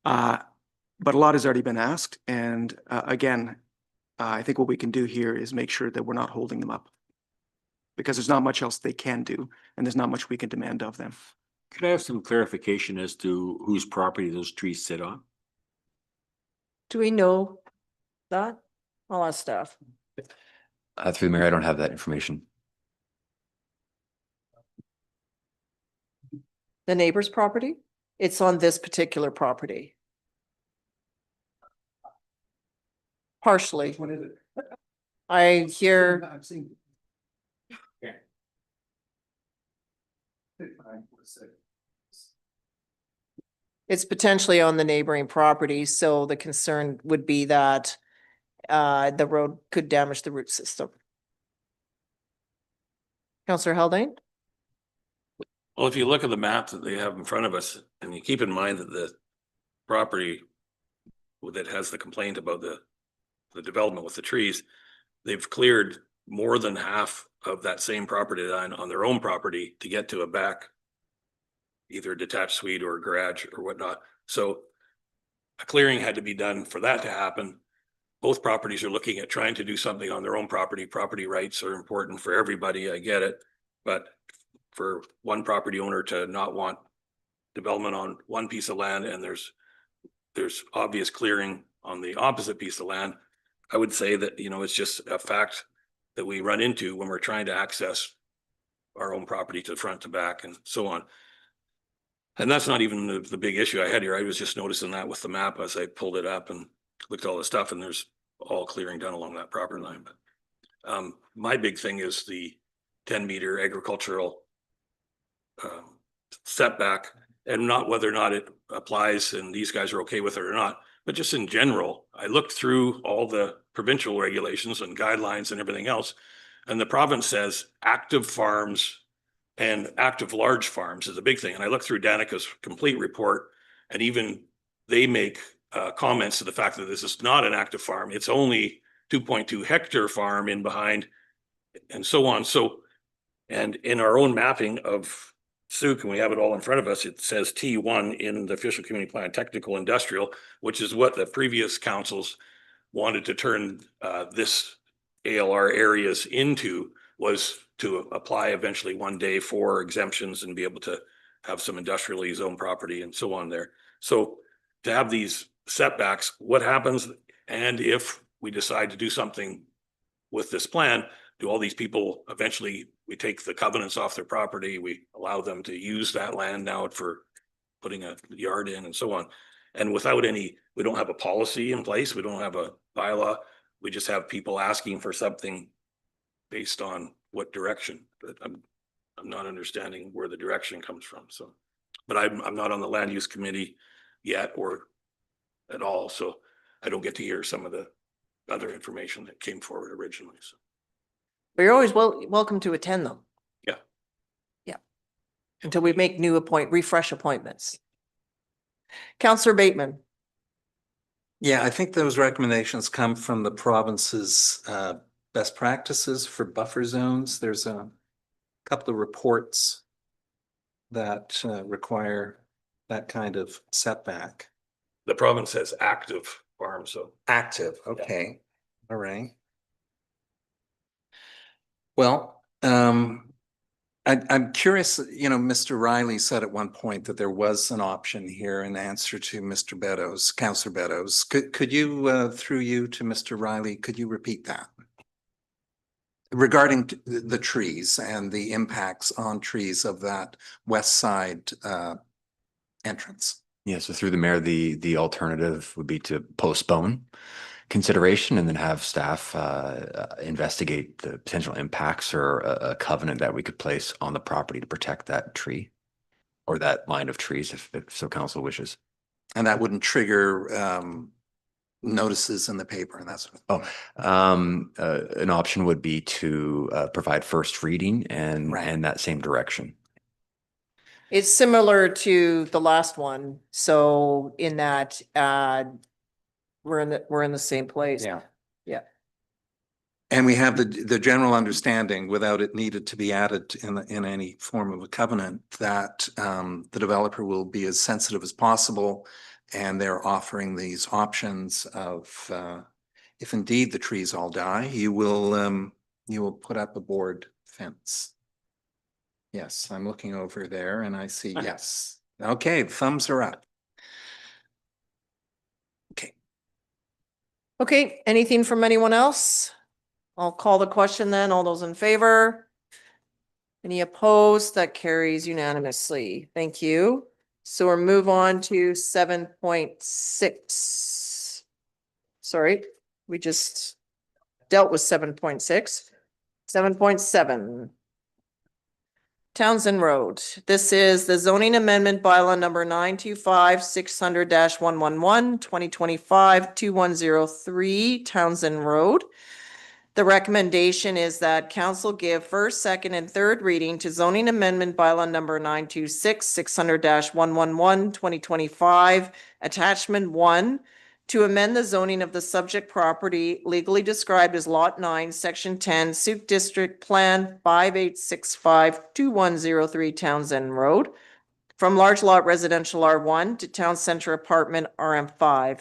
But a lot has already been asked. And again, I think what we can do here is make sure that we're not holding them up, because there's not much else they can do, and there's not much we can demand of them. Could I have some clarification as to whose property those trees sit on? Do we know that? All that stuff. Through the mayor, I don't have that information. The neighbor's property? It's on this particular property. Partially. What is it? I hear, I've seen. it's potentially on the neighboring property, so the concern would be that the road could damage the root system. Counselor Haldane? Well, if you look at the map that they have in front of us, and you keep in mind that the property that has the complaint about the development with the trees, they've cleared more than half of that same property line on their own property to get to a back, either a detached suite or a garage or whatnot. So a clearing had to be done for that to happen. Both properties are looking at trying to do something on their own property. Property rights are important for everybody. I get it. But for one property owner to not want development on one piece of land and there's obvious clearing on the opposite piece of land, I would say that, you know, it's just a fact that we run into when we're trying to access our own property to front to back and so on. And that's not even the big issue I had here. I was just noticing that with the map as I pulled it up and looked at all the stuff, and there's all clearing done along that property line. But my big thing is the 10-meter agricultural setback, and not whether or not it applies and these guys are okay with it or not, but just in general. I looked through all the provincial regulations and guidelines and everything else, and the province says active farms and active large farms is a big thing. And I looked through Danica's complete report, and even they make comments to the fact that this is not an active farm. It's only 2.2 hectare farm in behind and so on. So, and in our own mapping of Sooke, and we have it all in front of us, it says T1 in the official community plan, technical industrial, which is what the previous councils wanted to turn this ALR areas into, was to apply eventually one day for exemptions and be able to have some industrially zoned property and so on there. So to have these setbacks, what happens? And if we decide to do something with this plan, do all these people eventually, we take the covenants off their property, we allow them to use that land now for putting a yard in and so on. And without any, we don't have a policy in place, we don't have a bylaw, we just have people asking for something based on what direction. But I'm not understanding where the direction comes from. So, but I'm not on the land use committee yet or at all, so I don't get to hear some of the other information that came forward originally. So. But you're always welcome to attend them. Yeah. Yeah. Until we make new refresh appointments. Counselor Bateman. Yeah, I think those recommendations come from the province's best practices for buffer zones. There's a couple of reports that require that kind of setback. The province has active farms, so. Active, okay, all right. Well, I'm curious, you know, Mr. Riley said at one point that there was an option here in answer to Mr. Beddoes, Councillor Beddoes. Could you, through you to Mr. Riley, could you repeat that? Regarding the trees and the impacts on trees of that west side entrance. Yeah, so through the mayor, the alternative would be to postpone consideration and then have staff investigate the potential impacts or a covenant that we could place on the property to protect that tree or that line of trees if so council wishes. And that wouldn't trigger notices in the paper and that sort of thing. An option would be to provide first reading and Right. and that same direction. It's similar to the last one. So in that we're in the same place. Yeah. Yeah. And we have the general understanding, without it needed to be added in any form of a covenant, that the developer will be as sensitive as possible. And they're offering these options of if indeed the trees all die, you will put up a board fence. Yes, I'm looking over there and I see yes. Okay, thumbs are up. Okay. Okay, anything from anyone else? I'll call the question then. All those in favor? Any opposed? That carries unanimously. Thank you. So we'll move on to 7.6. Sorry, we just dealt with 7.6. 7.7. Townsend Road. This is the zoning amendment bylaw number 925-600-111, 2025-2103 Townsend Road. The recommendation is that council give first, second, and third reading to zoning amendment bylaw number 926-600-111, 2025, attachment 1, to amend the zoning of the subject property legally described as Lot 9, Section 10, Sooke District Plan 5865-2103 Townsend Road, from large lot residential R1 to town center apartment RM5.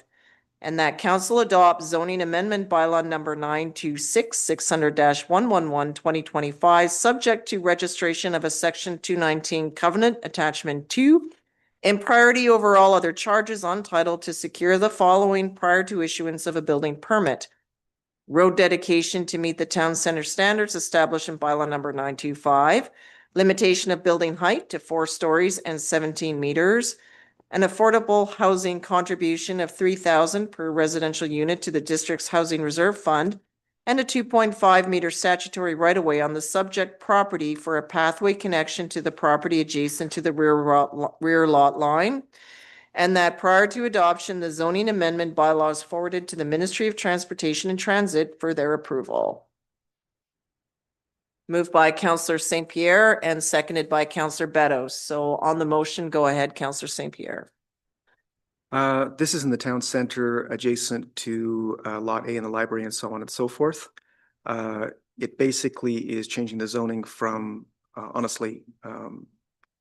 And that council adopt zoning amendment bylaw number 926-600-111, 2025, subject to registration of a section 219 covenant attachment 2 and priority over all other charges on title to secure the following prior to issuance of a building permit. Road dedication to meet the town center standards established in bylaw number 925, limitation of building height to 4 stories and 17 meters, an affordable housing contribution of $3,000 per residential unit to the district's housing reserve fund, and a 2.5 meter statutory right-of-way on the subject property for a pathway connection to the property adjacent to the rear lot line. And that prior to adoption, the zoning amendment bylaws forwarded to the Ministry of Transportation and Transit for their approval. Moved by Councillor St. Pierre and seconded by Councillor Beddoes. So on the motion, go ahead, Councillor St. Pierre. This is in the town center adjacent to Lot A in the library and so on and so forth. It basically is changing the zoning from, honestly,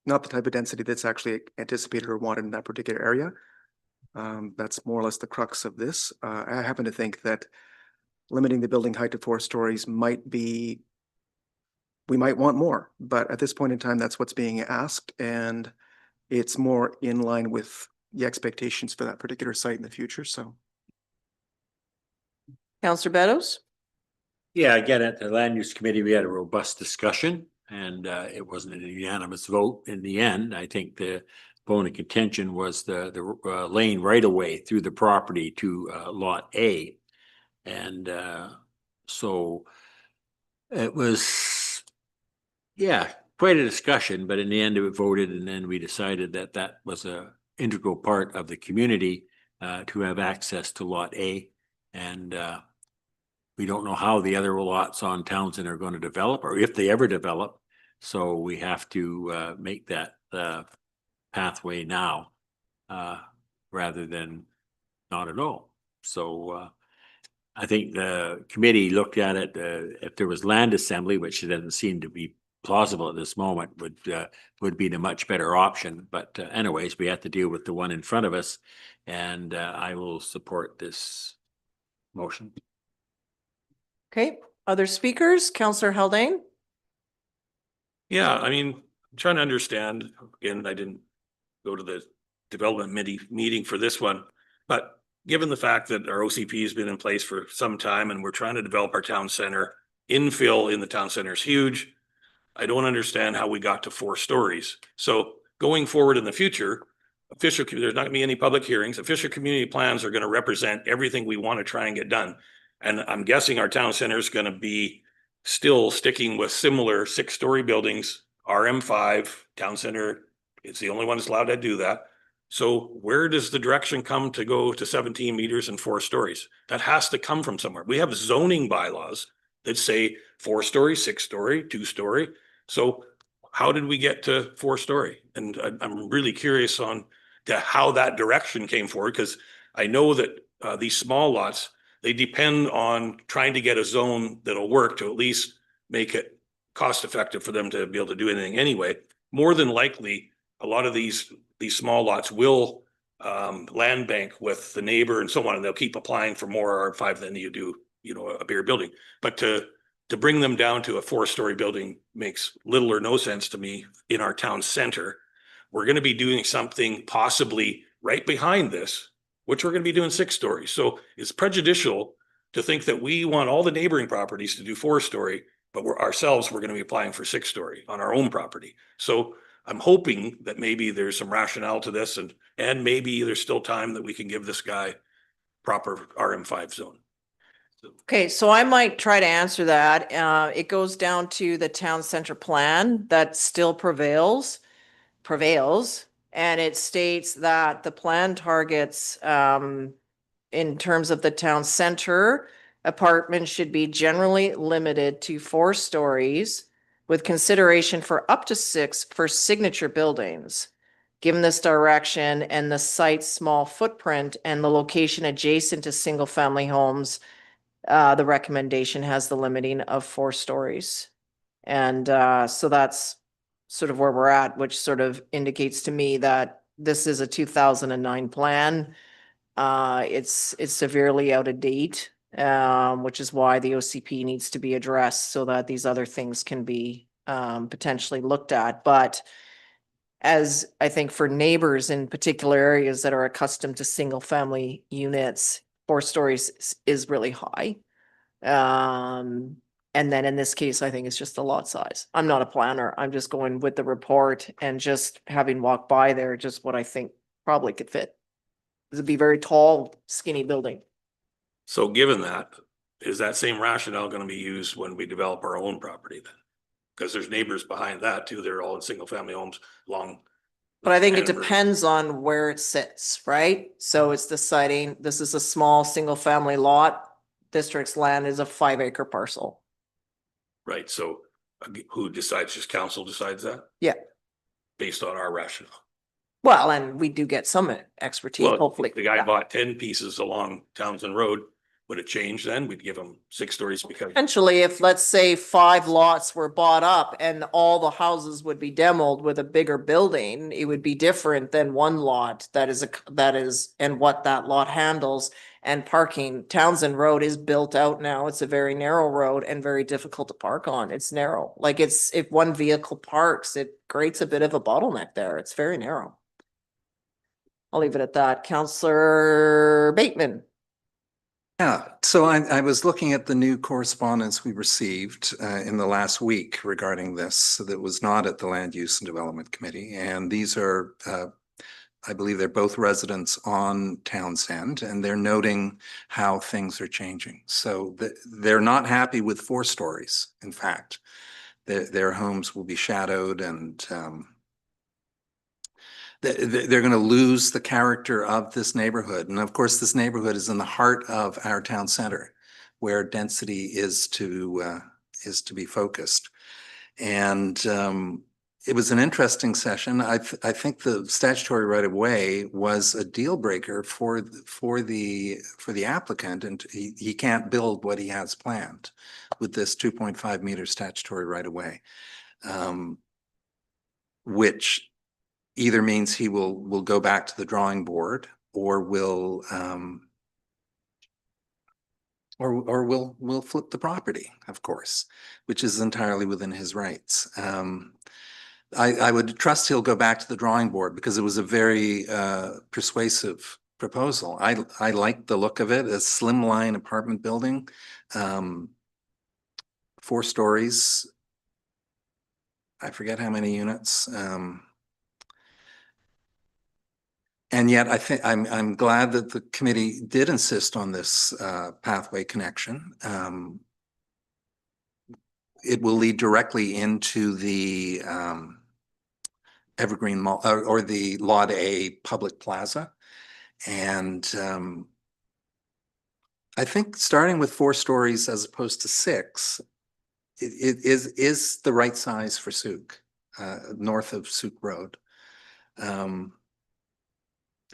not the type of density that's actually anticipated or wanted in that particular area. That's more or less the crux of this. I happen to think that limiting the building height to 4 stories might be, we might want more, but at this point in time, that's what's being asked, and it's more in line with the expectations for that particular site in the future, so. Councillor Beddoes? Yeah, again, at the land use committee, we had a robust discussion and it wasn't a unanimous vote in the end. I think the bone of contention was the lane right away through the property to Lot A. And so it was, yeah, quite a discussion, but in the end it voted, and then we decided that that was a integral part of the community to have access to Lot A. And we don't know how the other lots on Townsend are going to develop, or if they ever develop. So we have to make that pathway now rather than not at all. So I think the committee looked at it, if there was land assembly, which doesn't seem to be plausible at this moment, would be the much better option. But anyways, we have to deal with the one in front of us, and I will support this motion. Okay, other speakers? Councillor Haldane? Yeah, I mean, I'm trying to understand, again, I didn't go to the development meeting for this one, but given the fact that our OCP has been in place for some time and we're trying to develop our town center, infill in the town center is huge. I don't understand how we got to 4 stories. So going forward in the future, there's not gonna be any public hearings. Official community plans are gonna represent everything we want to try and get done. And I'm guessing our town center is gonna be still sticking with similar 6-story buildings, RM5, town center. It's the only one that's allowed to do that. So where does the direction come to go to 17 meters and 4 stories? That has to come from somewhere. We have zoning bylaws that say 4-story, 6-story, 2-story. So how did we get to 4-story? And I'm really curious on to how that direction came forward, because I know that these small lots, they depend on trying to get a zone that'll work to at least make it cost effective for them to be able to do anything anyway. More than likely, a lot of these small lots will land bank with the neighbor and so on, and they'll keep applying for more R5 than you do, you know, a bigger building. But to bring them down to a 4-story building makes little or no sense to me in our town center. We're going to be doing something possibly right behind this, which we're going to be doing 6 stories. So it's prejudicial to think that we want all the neighboring properties to do 4-story, but we're going to be applying for 6-story on our own property. So I'm hoping that maybe there's some rationale to this, and maybe there's still time that we can give this guy proper RM5 zone. Okay, so I might try to answer that. It goes down to the town center plan that still prevails. And it states that the plan targets, in terms of the town center, apartments should be generally limited to 4 stories with consideration for up to 6 for signature buildings. Given this direction and the site's small footprint and the location adjacent to single-family homes, the recommendation has the limiting of 4 stories. And so that's sort of where we're at, which sort of indicates to me that this is a 2009 plan. It's severely out of date, which is why the OCP needs to be addressed so that these other things can be potentially looked at. But as I think for neighbors in particular areas that are accustomed to single family units, 4 stories is really high. And then in this case, I think it's just the lot size. I'm not a planner. I'm just going with the report and just having walked by there, just what I think probably could fit. It'd be very tall, skinny building. So given that, is that same rationale gonna be used when we develop our own property then? Because there's neighbors behind that too. They're all in single family homes along. But I think it Hanover. depends on where it sits, right? So it's deciding, this is a small, single family lot. District's land is a 5-acre parcel. Right, so who decides? Just council decides that? Yeah. Based on our rationale. Well, and we do get some expertise, Well, hopefully. the guy Yeah. bought 10 pieces along Townsend Road. Would it change then? We'd give him 6 stories because, Potentially, if let's say 5 lots were bought up and all the houses would be demoed with a bigger building, it would be different than 1 lot that is, and what that lot handles and parking. Townsend Road is built out now. It's a very narrow road and very difficult to park on. It's narrow. Like if one vehicle parks, it creates a bit of a bottleneck there. It's very narrow. I'll leave it at that. Councillor Bateman. Yeah, so I was looking at the new correspondence we received in the last week regarding this that was not at the Land Use and Development Committee. And these are, I believe they're both residents on Townsend, and they're noting how things are changing. So they're not happy with 4 stories. In fact, their homes will be shadowed and they're going to lose the character of this neighborhood. And of course, this neighborhood is in the heart of our town center where density is to be focused. And it was an interesting session. I think the statutory right of way was a deal breaker for the applicant, and he can't build what he has planned with this 2.5 meter statutory right of way, which either means he will go back to the drawing board or will flip the property, of course, which is entirely within his rights. I would trust he'll go back to the drawing board because it was a very persuasive proposal. I like the look of it, a slimline apartment building, 4 stories. I forget how many units. And yet I think I'm glad that the committee did insist on this pathway connection. It will lead directly into the Evergreen Mall or the Lot A public plaza. And I think starting with 4 stories as opposed to 6 is the right size for Sooke, north of Sooke Road.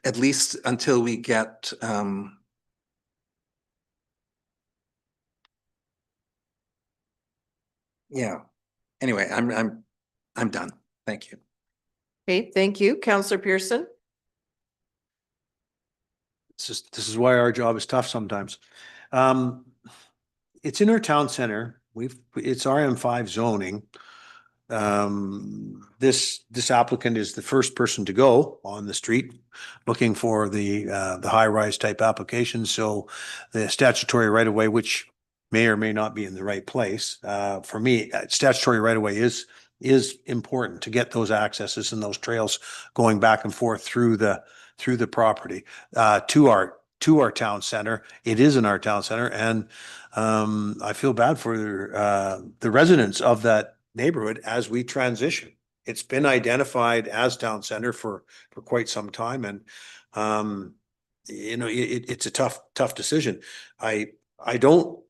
At least until we get yeah. Anyway, I'm done. Thank you. Okay, thank you. Councillor Pearson. This is why our job is tough sometimes. It's in our town center. It's RM5 zoning. This applicant is the first person to go on the street looking for the high-rise type application. So the statutory right of way, which may or may not be in the right place. For me, statutory right of way is important to get those accesses and those trails going back and forth through the property to our to our town center. It is in our town center, and I feel bad for the residents of that neighborhood as we transition. It's been identified as town center for quite some time, and it's a tough decision. I don't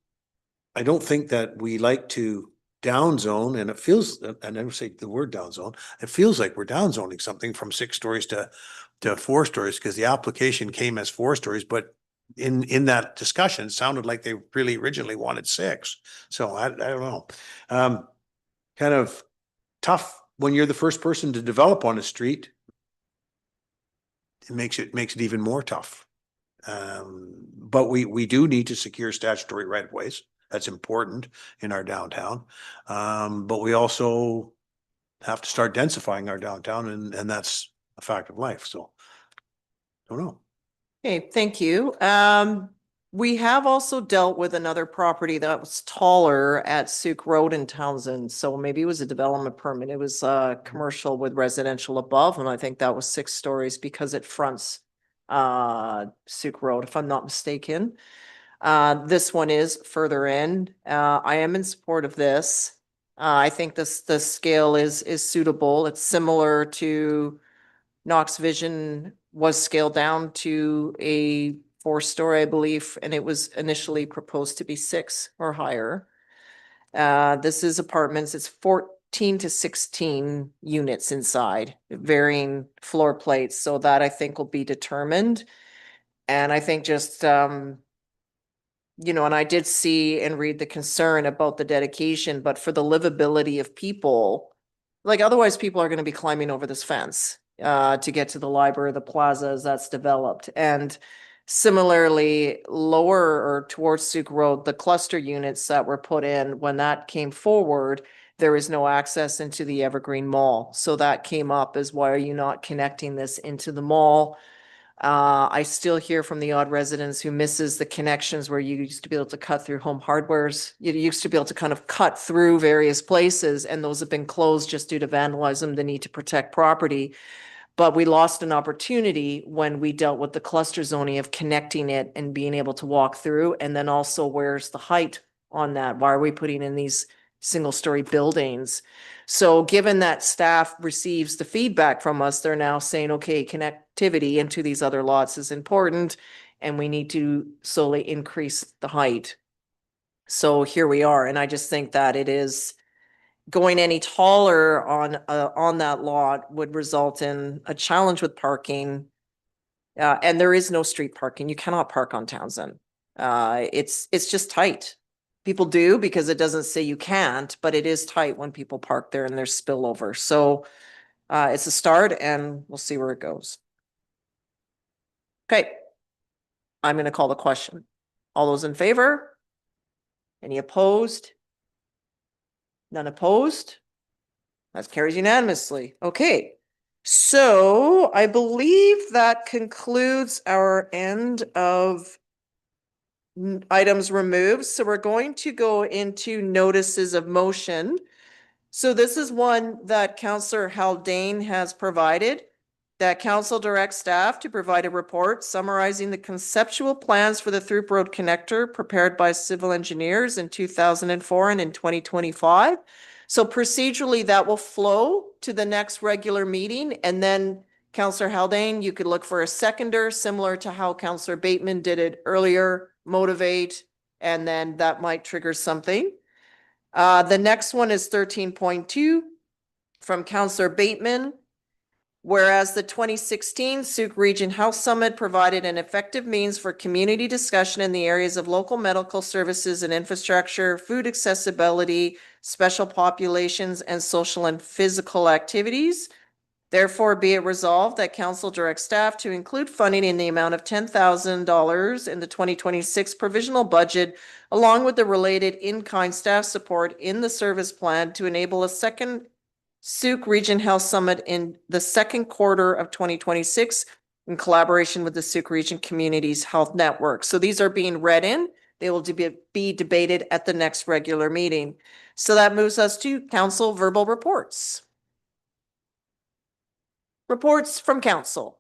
think that we like to down zone, and it feels, I never say the word down zone, it feels like we're down zoning something from 6 stories to 4 stories, because the application came as 4 stories, but in that discussion, it sounded like they really originally wanted 6. So I don't know. Kind of tough when you're the first person to develop on a street. It makes it even more tough. But we do need to secure statutory right of ways. That's important in our downtown. But we also have to start densifying our downtown, and that's a fact of life. So don't know. Okay, thank you. We have also dealt with another property that was taller at Sooke Road in Townsend. So maybe it was a development permit. It was commercial with residential above, and I think that was 6 stories because it fronts Sooke Road, if I'm not mistaken. This one is further in. I am in support of this. I think the scale is suitable. It's similar to Knox Vision was scaled down to a 4-story, I believe, and it was initially proposed to be 6 or higher. This is apartments. It's 14 to 16 units inside, varying floor plates. So that I think will be determined. And I think just, and I did see and read the concern about the dedication, but for the livability of people, like otherwise people are going to be climbing over this fence to get to the library, the plaza as that's developed. And similarly, lower or towards Sooke Road, the cluster units that were put in, when that came forward, there is no access into the Evergreen Mall. So that came up as why are you not connecting this into the mall? I still hear from the odd residents who misses the connections where you used to be able to cut through Home Hardwares. You used to be able to kind of cut through various places, and those have been closed just due to vandalism, the need to protect property. But we lost an opportunity when we dealt with the cluster zoning of connecting it and being able to walk through. And then also, where's the height on that? Why are we putting in these single-story buildings? So given that staff receives the feedback from us, they're now saying, okay, connectivity into these other lots is important, and we need to slowly increase the height. So here we are, and I just think that it is going any taller on that lot would result in a challenge with parking. And there is no street parking. You cannot park on Townsend. It's just tight. People do because it doesn't say you can't, but it is tight when people park there and there's spillover. So it's a start, and we'll see where it goes. Okay. I'm going to call the question. All those in favor? Any opposed? None opposed? That carries unanimously. Okay. So I believe that concludes our end of items removed. So we're going to go into notices of motion. So this is one that Councillor Haldane has provided, that council directs staff to provide a report summarizing the conceptual plans for the Throop Road connector prepared by civil engineers in 2004 and in 2025. So procedurally, that will flow to the next regular meeting. And then Councillor Haldane, you could look for a seconder, similar to how Councillor Bateman did it earlier, motivate, and then that might trigger something. The next one is 13.2 from Councillor Bateman. Whereas the 2016 Sooke Region Health Summit provided an effective means for community discussion in the areas of local medical services and infrastructure, food accessibility, special populations, and social and physical activities. Therefore, be it resolved that council directs staff to include funding in the amount of $10,000 in the 2026 provisional budget, along with the related in-kind staff support in the service plan to enable a second Sooke Region Health Summit in the second quarter of 2026 in collaboration with the Sooke Region Communities Health Network. So these are being read in. They will be debated at the next regular meeting. So that moves us to council verbal reports. Reports from council.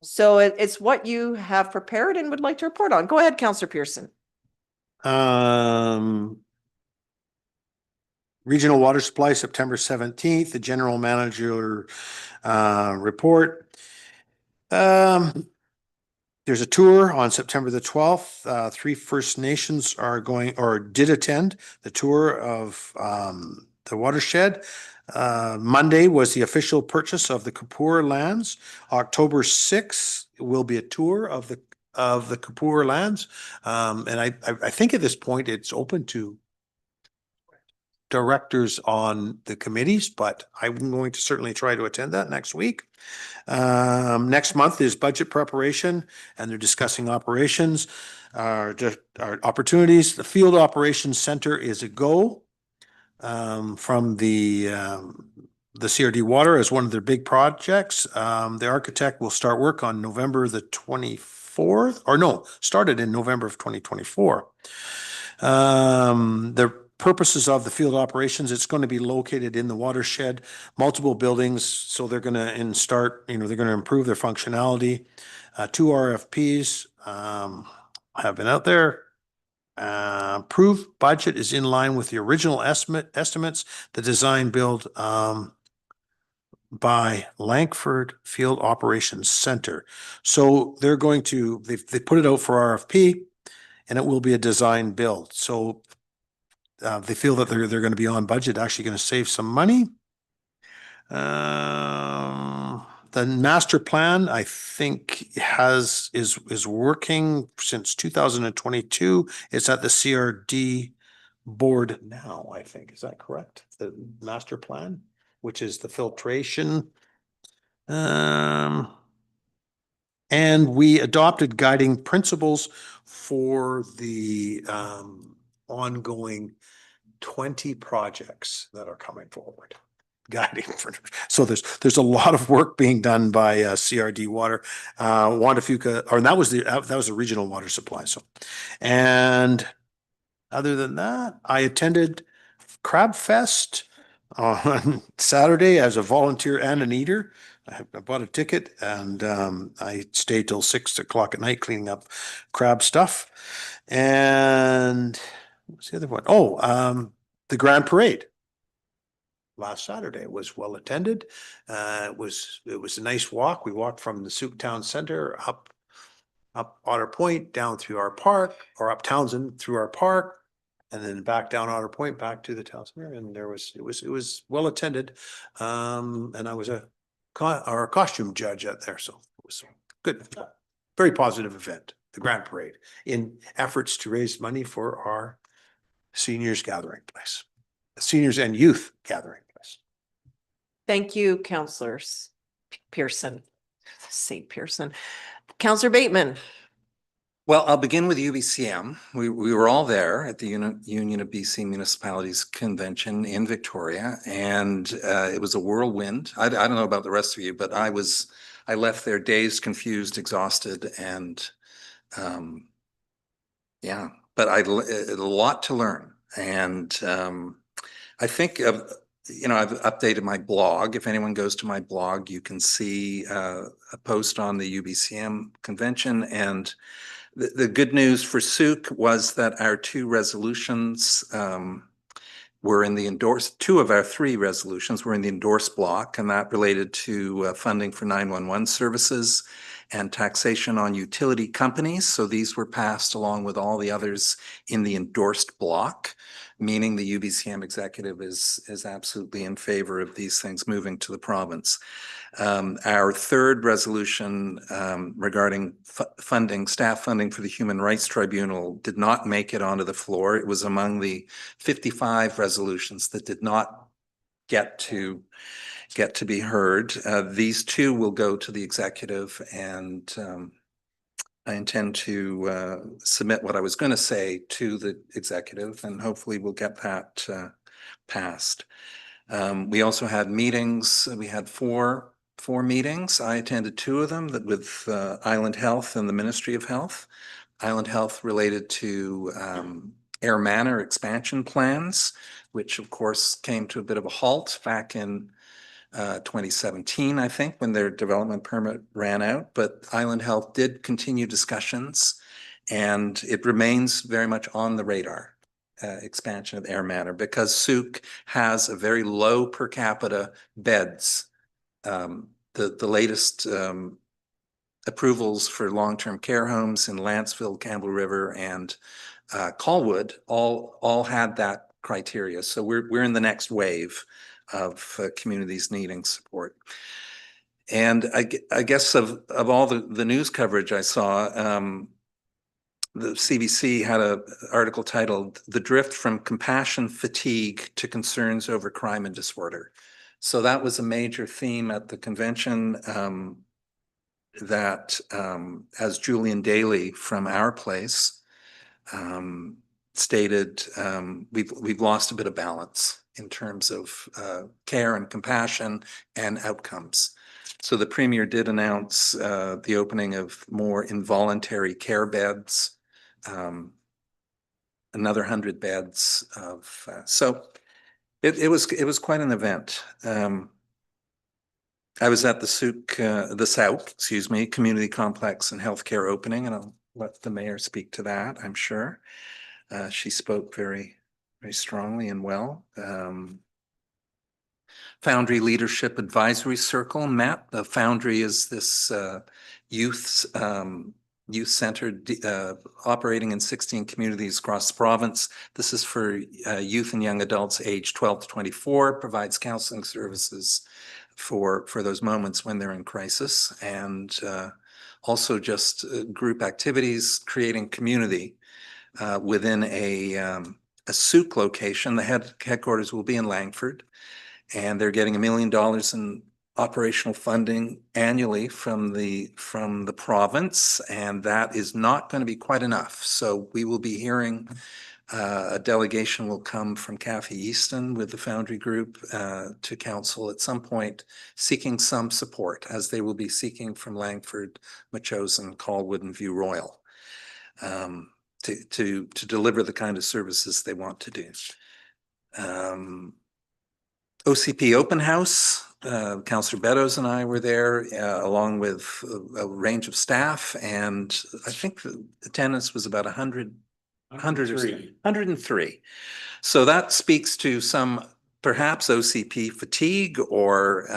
So it's what you have prepared and would like to report on. Go ahead, Councillor Pearson. Regional water supply, September 17th, the general manager report. There's a tour on September the 12th. 3 First Nations are going or did attend the tour of the watershed. Monday was the official purchase of the Kapoor lands. October 6th will be a tour of the Kapoor lands. And I think at this point it's open to directors on the committees, but I'm going to certainly try to attend that next week. Next month is budget preparation, and they're discussing operations, our opportunities. The Field Operations Center is a go from the CRD Water as one of their big projects. The architect will start work on November the 24th, or no, started in November of 2024. The purposes of the field operations, it's going to be located in the watershed, multiple buildings. So they're going to they're going to improve their functionality. 2 RFPs have been out there. Approved budget is in line with the original estimates. The design build by Langford Field Operations Center. So they're going to, they put it out for RFP, and it will be a design build. So they feel that they're going to be on budget, actually going to save some money. The master plan, I think, is working since 2022. It's at the CRD board now, I think. Is that correct? The master plan, which is the filtration. And we adopted guiding principles for the ongoing 20 projects that are coming forward. Guiding. So there's a lot of work being done by CRD Water, Wanda Fuca, or that was the regional water supply. So, and other than that, I attended Crab Fest on Saturday as a volunteer and an eater. I bought a ticket, and I stayed till 6 o'clock at night cleaning up crab stuff. And what's the other one? Oh, the Grand Parade last Saturday was well attended. It was a nice walk. We walked from the Sooke Town Center up Otter Point, down through our park, or up Townsend through our park, and then back down Otter Point, back to the town center. And it was well attended. And I was our costume judge out there, so it was good. Very positive event, the Grand Parade, in efforts to raise money for our seniors gathering place, seniors and youth gathering place. Thank you, Councillors Pearson. St. Pearson. Councillor Bateman. Well, I'll begin with UBCM. We were all there at the Union of BC Municipalities Convention in Victoria, and it was a whirlwind. I don't know about the rest of you, but I left there dazed, confused, exhausted, and yeah, but a lot to learn. And I think I've updated my blog. If anyone goes to my blog, you can see a post on the UBCM convention. And the good news for Sooke was that our 2 resolutions were in the endorsed, 2 of our 3 resolutions were in the endorsed block, and that related to funding for 911 services and taxation on utility companies. So these were passed along with all the others in the endorsed block, meaning the UBCM executive is absolutely in favor of these things moving to the province. Our 3rd resolution regarding staff funding for the Human Rights Tribunal did not make it onto the floor. It was among the 55 resolutions that did not get to be heard. These 2 will go to the executive, and I intend to submit what I was going to say to the executive, and hopefully we'll get that passed. We also had meetings. We had four meetings. I attended 2 of them with Island Health and the Ministry of Health. Island Health related to Air Manor expansion plans, which of course came to a bit of a halt back in 2017, I think, when their development permit ran out. But Island Health did continue discussions, and it remains very much on the radar, expansion of Air Manor, because Sooke has a very low per capita beds. The latest approvals for long-term care homes in Lancefield, Campbell River, and Colwood all had that criteria. So we're in the next wave of communities needing support. And I guess of all the news coverage I saw, the CBC had an article titled "The Drift from Compassion Fatigue to Concerns Over Crime and Disorder." So that was a major theme at the convention, that as Julian Daly from Our Place stated, we've lost a bit of balance in terms of care and compassion and outcomes. So the Premier did announce the opening of more involuntary care beds, another 100 beds of, so it was quite an event. I was at the Sooke, excuse me, Community Complex and Healthcare opening, and I'll let the mayor speak to that, I'm sure. She spoke very, very strongly and well. Foundry Leadership Advisory Circle met. The Foundry is this youth-centered, operating in 16 communities across the province. This is for youth and young adults aged 12 to 24, provides counseling services for those moments when they're in crisis, and also just group activities, creating community within a Sooke location. The headquarters will be in Langford, and they're getting $1 million in operational funding annually from the province, and that is not going to be quite enough. So we will be hearing a delegation will come from Kathy Easton with the Foundry Group to council at some point, seeking some support, as they will be seeking from Langford, Machosen, Colwood, and View Royal, to deliver the kind of services they want to do. OCP Open House, Councillor Beddoes and I were there, along with a range of staff, and I think the attendance was about 103. So that speaks to some perhaps OCP fatigue, or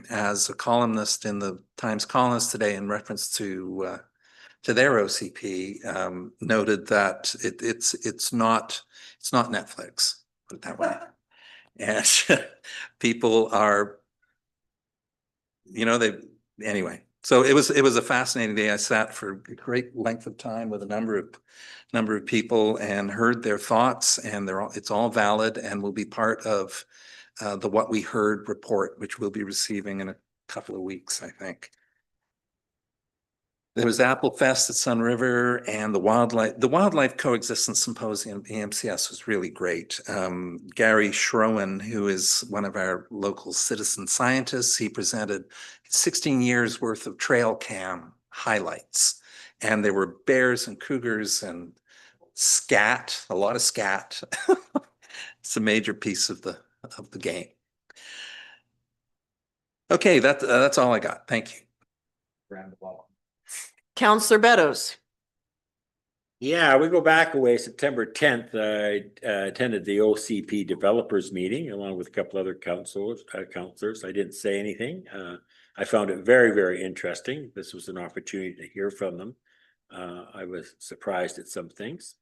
as a columnist in the Times Colonist today, in reference to their OCP, noted that it's not Netflix, put it that way. And people are, anyway. So it was a fascinating day. I sat for a great length of time with a number of people and heard their thoughts, and it's all valid and will be part of the What We Heard report, which we'll be receiving in a couple of weeks, I think. There was Apple Fest at Sun River, and the Wildlife Coexistence Symposium, EMCS, was really great. Gary Schroen, who is one of our local citizen scientists, he presented 16 years worth of trail cam highlights, and there were bears and cougars and scat, a lot of scat. It's a major piece of the game. Okay, that's all I got. Thank you. Round of applause. Councillor Beddoes. Yeah, we go back a way. September 10th, I attended the OCP developers meeting along with a couple other councilors. I didn't say anything. I found it very, very interesting. This was an opportunity to hear from them. I was surprised at some things.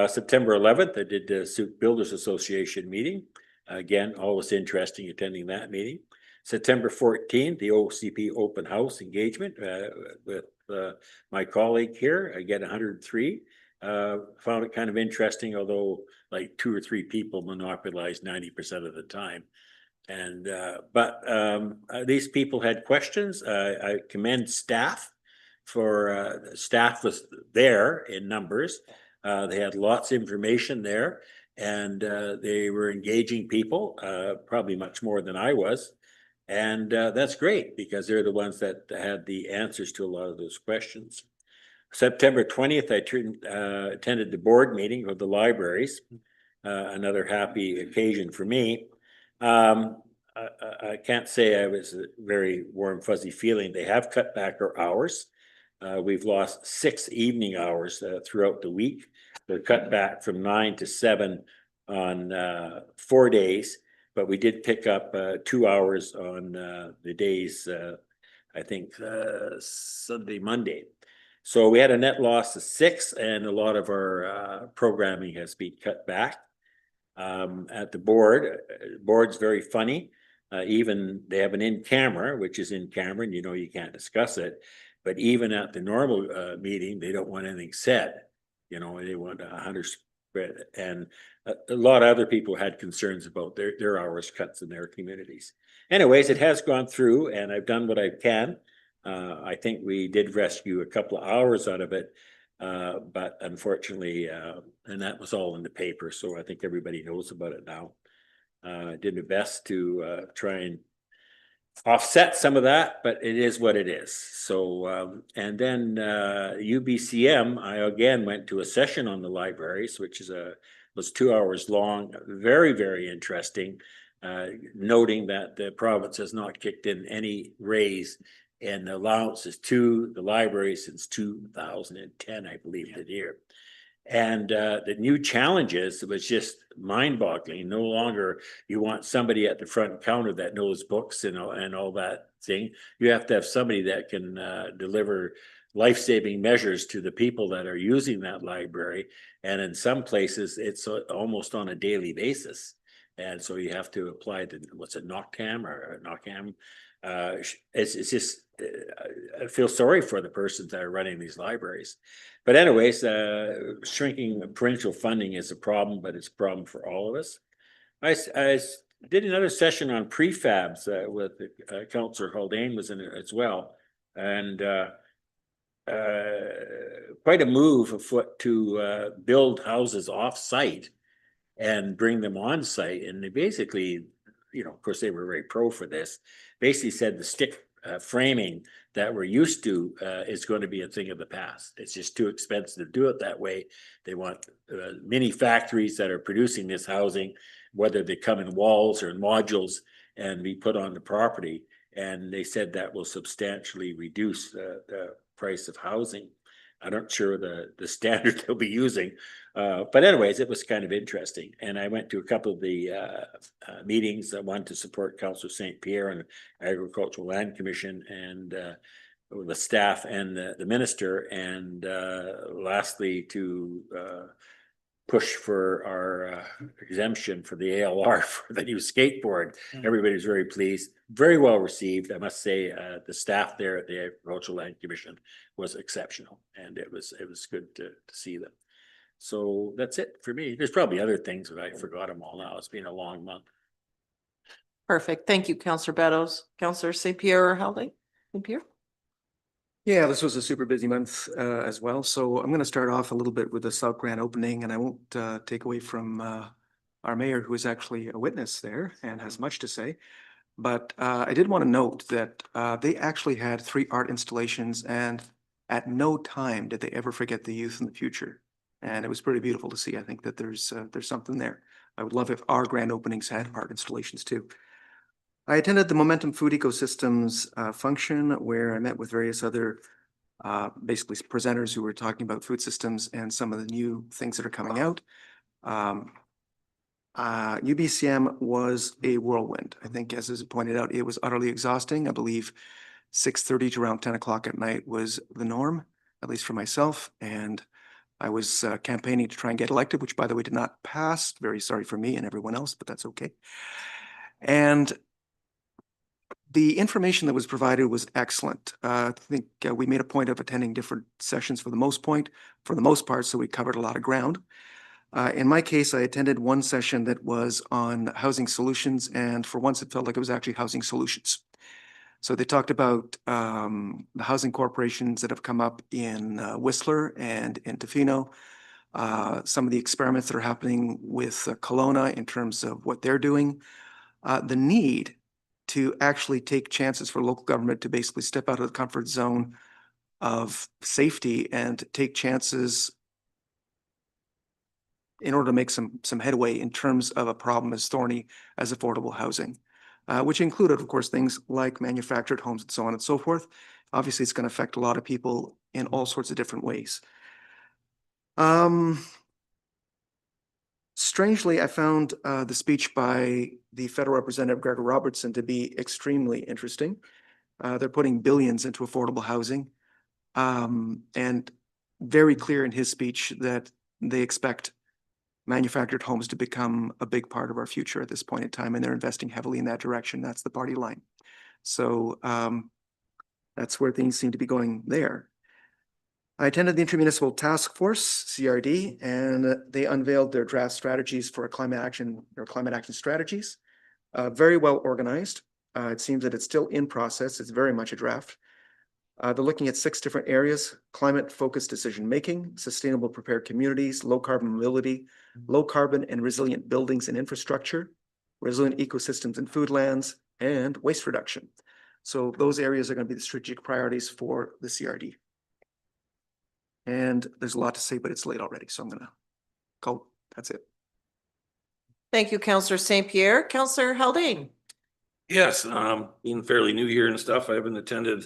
September 11th, I did the Sooke Builders Association meeting. Again, always interesting attending that meeting. September 14th, the OCP open house engagement with my colleague here. I get 103. Found it kind of interesting, although like 2 or 3 people monopolized 90% of the time. And but these people had questions. I commend staff for staff was there in numbers. They had lots of information there, and they were engaging people, probably much more than I was. And that's great, because they're the ones that had the answers to a lot of those questions. September 20th, I attended the board meeting of the libraries, another happy occasion for me. I can't say I was a very warm fuzzy feeling. They have cut back our hours. We've lost 6 evening hours throughout the week. They're cut back from 9 to 7 on 4 days, but we did pick up 2 hours on the days, I think Sunday, Monday. So we had a net loss of 6, and a lot of our programming has been cut back. At the board's very funny. Even they have an in-camera, which is in camera, and you know you can't discuss it. But even at the normal meeting, they don't want anything said. You know, they want 100 spread. And a lot of other people had concerns about their hours cuts in their communities. Anyways, it has gone through, and I've done what I can. I think we did rescue a couple of hours out of it. But unfortunately, and that was all in the paper, so I think everybody knows about it now. I did my best to try and offset some of that, but it is what it is. So, and then UBCM, I again went to a session on the libraries, which was 2 hours long, very, very interesting, noting that the province has not kicked in any raise and allowances to the library since 2010, I believe, the year. And the new challenges, it was just mind-boggling. No longer you want somebody at the front counter that knows books and all that thing. You have to have somebody that can deliver life-saving measures to the people that are using that library. And in some places, it's almost on a daily basis. And so you have to apply the, what's it, NOCAM? It's just, I feel sorry for the persons that are running these libraries. But anyways, shrinking provincial funding is a problem, but it's a problem for all of us. I did another session on prefabs with Councillor Haldane was in it as well. And quite a move afoot to build houses off-site and bring them on site. And they basically, you know, of course, they were very pro for this, basically said the stick framing that we're used to is going to be a thing of the past. It's just too expensive to do it that way. They want mini factories that are producing this housing, whether they come in walls or in modules, and be put on the property. And they said that will substantially reduce the price of housing. I'm not sure the standard they'll be using, but anyways, it was kind of interesting. And I went to a couple of the meetings. I wanted to support Councillor St. Pierre and Agricultural Land Commission and the staff and the minister. And lastly, to push for our exemption for the ALR for the new skateboard. Everybody was very pleased, very well received. I must say, the staff there at the Agricultural Land Commission was exceptional, and it was good to see them. So that's it for me. There's probably other things, but I forgot them all now. It's been a long month. Perfect. Thank you, Councillor Beddoes. Councillor St. Pierre or Haldane? St. Pierre? Yeah, this was a super busy month as well. So I'm going to start off a little bit with the South Grand opening, and I won't take away from our mayor, who is actually a witness there and has much to say. But I did want to note that they actually had 3 art installations, and at no time did they ever forget the youth in the future. And it was pretty beautiful to see. I think that there's something there. I would love if our grand openings had art installations too. I attended the Momentum Food Ecosystems function, where I met with various other basically presenters who were talking about food systems and some of the new things that are coming out. UBCM was a whirlwind. I think, as is pointed out, it was utterly exhausting. I believe 6:30 to around 10 o'clock at night was the norm, at least for myself. And I was campaigning to try and get elected, which, by the way, did not pass. Very sorry for me and everyone else, but that's okay. And the information that was provided was excellent. I think we made a point of attending different sessions for the most part, so we covered a lot of ground. In my case, I attended one session that was on housing solutions, and for once it felt like it was actually housing solutions. So they talked about the housing corporations that have come up in Whistler and in Tofino, some of the experiments that are happening with Kelowna in terms of what they're doing, the need to actually take chances for local government to basically step out of the comfort zone of safety and take chances in order to make some headway in terms of a problem as thorny as affordable housing. which included, of course, things like manufactured homes and so on and so forth. Obviously, it's going to affect a lot of people in all sorts of different ways. Strangely, I found the speech by the federal representative Gregor Robertson to be extremely interesting. They're putting billions into affordable housing, and very clear in his speech that they expect manufactured homes to become a big part of our future at this point in time, and they're investing heavily in that direction. That's the party line. So that's where things seem to be going there. I attended the Intermunicipal Task Force, CRD, and they unveiled their draft strategies for climate action strategies. Very well organized. It seems that it's still in process. It's very much a draft. They're looking at 6 different areas: climate-focused decision-making, sustainable prepared communities, low-carbon mobility, low-carbon and resilient buildings and infrastructure, resilient ecosystems and foodlands, and waste reduction. So those areas are going to be the strategic priorities for the CRD. And there's a lot to say, but it's late already, so I'm going to go. That's it. Thank you, Councillor St. Pierre. Councillor Haldane. Yes, being fairly new here and stuff, I haven't attended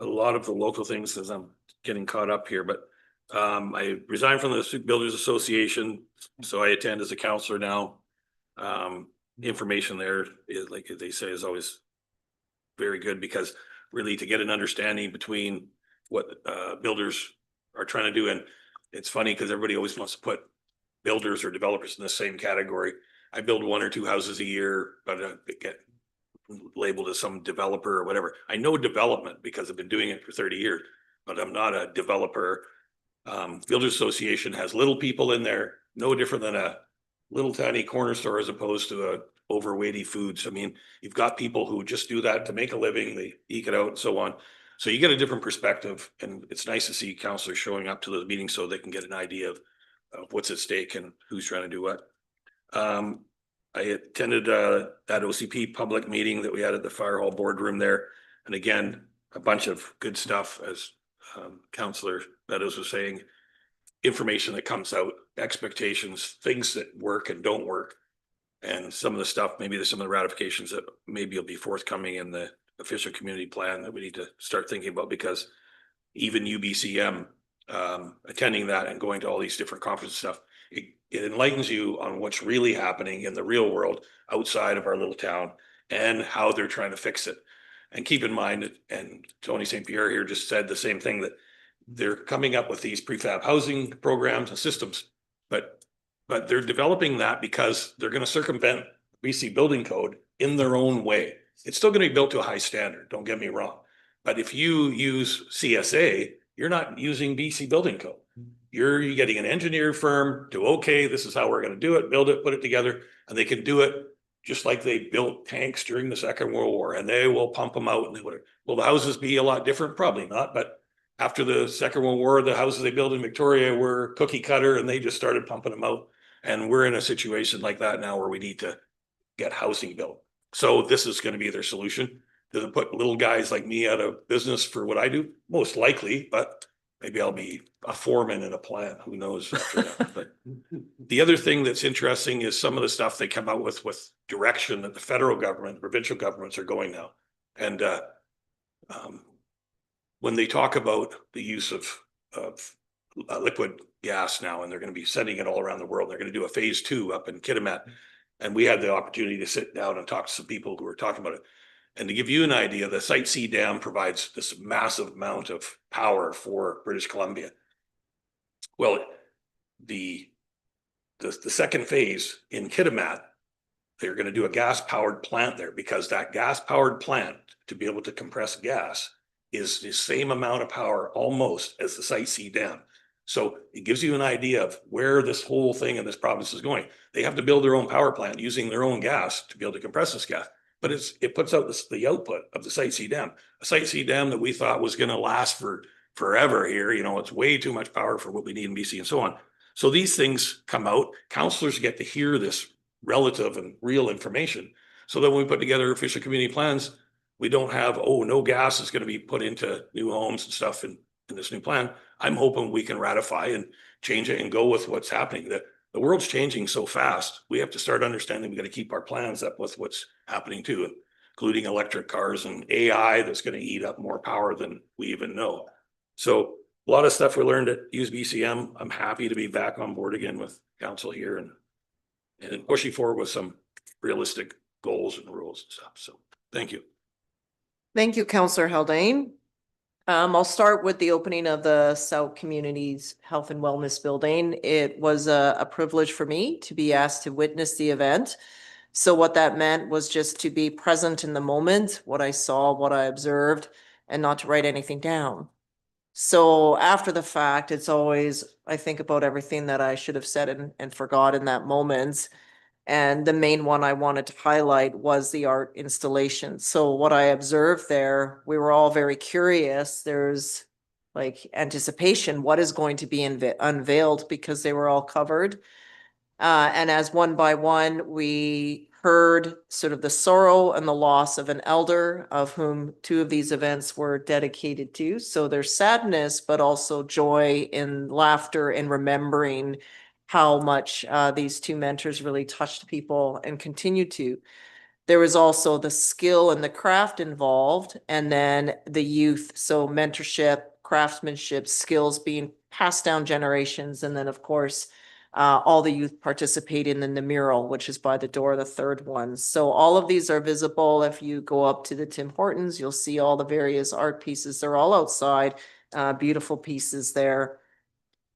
a lot of the local things as I'm getting caught up here, but I resigned from the Sooke Builders Association, so I attend as a councillor now. Information there is, like they say, is always very good, because really to get an understanding between what builders are trying to do. And it's funny because everybody always wants to put builders or developers in the same category. I build 1 or 2 houses a year, but get labeled as some developer or whatever. I know development because I've been doing it for 30 years, but I'm not a developer. Builders Association has little people in there, no different than a little tiny corner store as opposed to a overweighty foods. I mean, you've got people who just do that to make a living, they eke it out and so on. So you get a different perspective, and it's nice to see councillors showing up to those meetings so they can get an idea of what's at stake and who's trying to do what. I attended that OCP public meeting that we had at the fire hall boardroom there. And again, a bunch of good stuff, as Councillor Meadows was saying, information that comes out, expectations, things that work and don't work. And some of the stuff, maybe there's some of the ratifications that maybe will be forthcoming in the official community plan that we need to start thinking about, because even UBCM attending that and going to all these different conferences stuff, it enlightens you on what's really happening in the real world outside of our little town and how they're trying to fix it. And keep in mind, and Tony St. Pierre here just said the same thing, that they're coming up with these prefab housing programs and systems, but they're developing that because they're going to circumvent BC building code in their own way. It's still going to be built to a high standard, don't get me wrong. But if you use CSA, you're not using BC building code. You're getting an engineer firm to, okay, this is how we're going to do it, build it, put it together, and they can do it just like they built tanks during the Second World War, and they will pump them out. And they would, will the houses be a lot different? Probably not. But after the Second World War, the houses they built in Victoria were cookie cutter, and they just started pumping them out. And we're in a situation like that now where we need to get housing built. So this is going to be their solution. Does it put little guys like me out of business for what I do? Most likely, but maybe I'll be a foreman in a plant. Who knows after that? But the other thing that's interesting is some of the stuff they come out with direction that the federal government, provincial governments are going now. And when they talk about the use of liquid gas now, and they're going to be sending it all around the world, they're going to do a phase 2 up in Kitimat. And we had the opportunity to sit down and talk to some people who were talking about it. And to give you an idea, the Site C dam provides this massive amount of power for British Columbia. Well, the second phase in Kitimat, they're going to do a gas-powered plant there, because that gas-powered plant, to be able to compress gas, is the same amount of power almost as the Site C dam. So it gives you an idea of where this whole thing in this province is going. They have to build their own power plant using their own gas to be able to compress this gas. But it puts out the output of the Site C dam. A Site C dam that we thought was going to last for forever here. You know, it's way too much power for what we need in BC and so on. So these things come out. Councillors get to hear this relative and real information. So that when we put together official community plans, we don't have, oh, no gas is going to be put into new homes and stuff in this new plan. I'm hoping we can ratify and change it and go with what's happening. the world's changing so fast. We have to start understanding we got to keep our plans up with what's happening too, including electric cars and AI that's going to eat up more power than we even know. So a lot of stuff we learned at USBCM. I'm happy to be back on board again with council here and pushing forward with some realistic goals and rules and stuff. So thank you. Thank you, Councillor Haldane. I'll start with the opening of the Sooke Community's Health and Wellness Building. It was a privilege for me to be asked to witness the event. So what that meant was just to be present in the moment, what I saw, what I observed, and not to write anything down. So after the fact, it's always, I think about everything that I should have said and forgot in that moment. And the main one I wanted to highlight was the art installation. So what I observed there, we were all very curious. There's like anticipation, what is going to be unveiled, because they were all covered. And as one by one, we heard sort of the sorrow and the loss of an elder, of whom two of these events were dedicated to. So there's sadness, but also joy and laughter and remembering how much these two mentors really touched people and continue to. There was also the skill and the craft involved, and then the youth. So mentorship, craftsmanship, skills being passed down generations. And then, of course, all the youth participating in the mural, which is by the door, the third one. So all of these are visible. If you go up to the Tim Hortons, you'll see all the various art pieces. They're all outside, beautiful pieces there.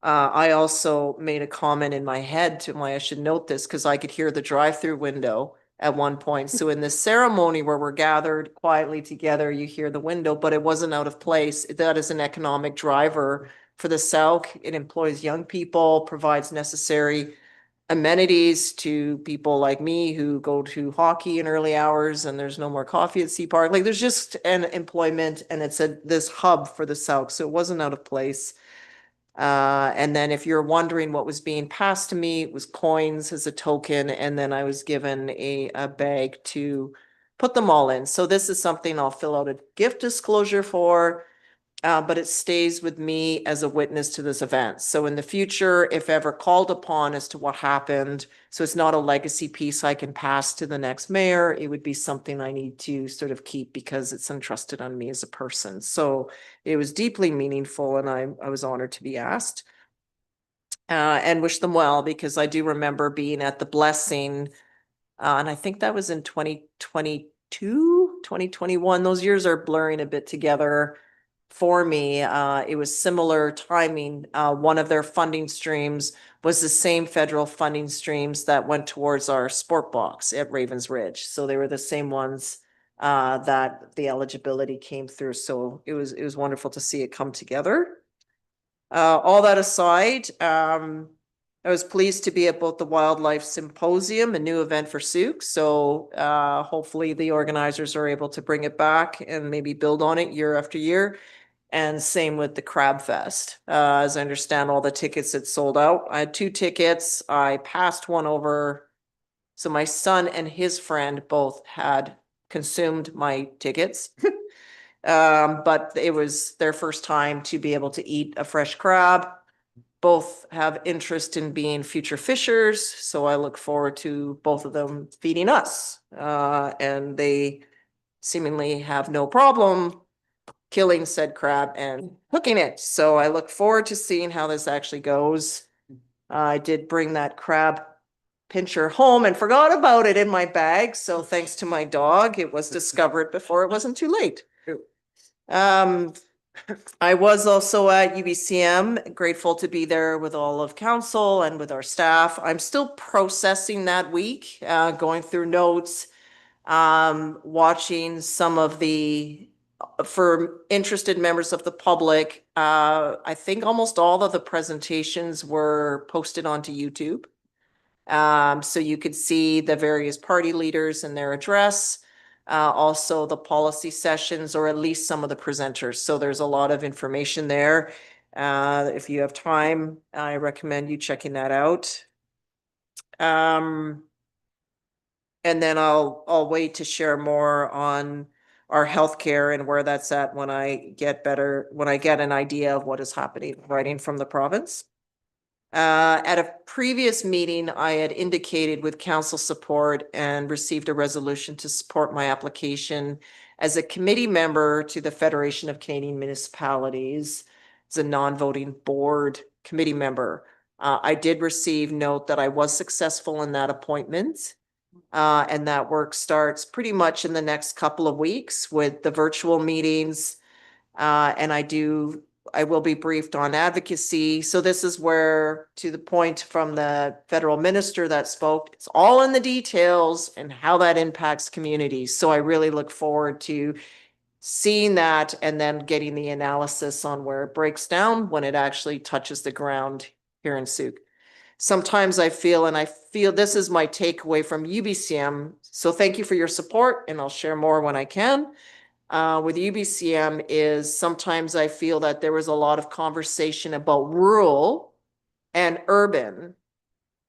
I also made a comment in my head to why I should note this, because I could hear the drive-through window at one point. So in this ceremony where we're gathered quietly together, you hear the window, but it wasn't out of place. That is an economic driver for the Sooke. It employs young people, provides necessary amenities to people like me who go to hockey in early hours, and there's no more coffee at Sea Park. Like there's just an employment, and it's this hub for the Sooke. So it wasn't out of place. And then if you're wondering what was being passed to me, it was coins as a token. And then I was given a bag to put them all in. So this is something I'll fill out a gift disclosure for, but it stays with me as a witness to this event. So in the future, if ever called upon as to what happened, so it's not a legacy piece I can pass to the next mayor, it would be something I need to sort of keep because it's entrusted on me as a person. So it was deeply meaningful, and I was honored to be asked. And wish them well, because I do remember being at the blessing, and I think that was in 2022, 2021. Those years are blurring a bit together. For me, it was similar timing. One of their funding streams was the same federal funding streams that went towards our sport box at Ravens Ridge. So they were the same ones that the eligibility came through. So it was wonderful to see it come together. All that aside, I was pleased to be at both the Wildlife Symposium, a new event for Sooke. So hopefully the organizers are able to bring it back and maybe build on it year after year. And same with the Crab Fest. As I understand, all the tickets had sold out. I had 2 tickets. I passed one over. So my son and his friend both had consumed my tickets. But it was their first time to be able to eat a fresh crab. Both have interest in being future fishers. So I look forward to both of them feeding us. And they seemingly have no problem killing said crab and cooking it. So I look forward to seeing how this actually goes. I did bring that crab pincher home and forgot about it in my bag. So thanks to my dog, it was discovered before it wasn't too late. I was also at UBCM, grateful to be there with all of council and with our staff. I'm still processing that week, going through notes, watching some of the, for interested members of the public, I think almost all of the presentations were posted onto YouTube. So you could see the various party leaders and their address, also the policy sessions, or at least some of the presenters. So there's a lot of information there. If you have time, I recommend you checking that out. And then I'll wait to share more on our healthcare and where that's at when I get an idea of what is happening, writing from the province. At a previous meeting, I had indicated with council support and received a resolution to support my application as a committee member to the Federation of Canadian Municipalities. As a non-voting board committee member. I did receive note that I was successful in that appointment. And that work starts pretty much in the next couple of weeks with the virtual meetings. And I will be briefed on advocacy. So this is where, to the point from the federal minister that spoke, it's all in the details and how that impacts communities. So I really look forward to seeing that and then getting the analysis on where it breaks down when it actually touches the ground here in Sooke. Sometimes I feel this is my takeaway from UBCM. So thank you for your support, and I'll share more when I can. With UBCM is sometimes I feel that there was a lot of conversation about rural and urban.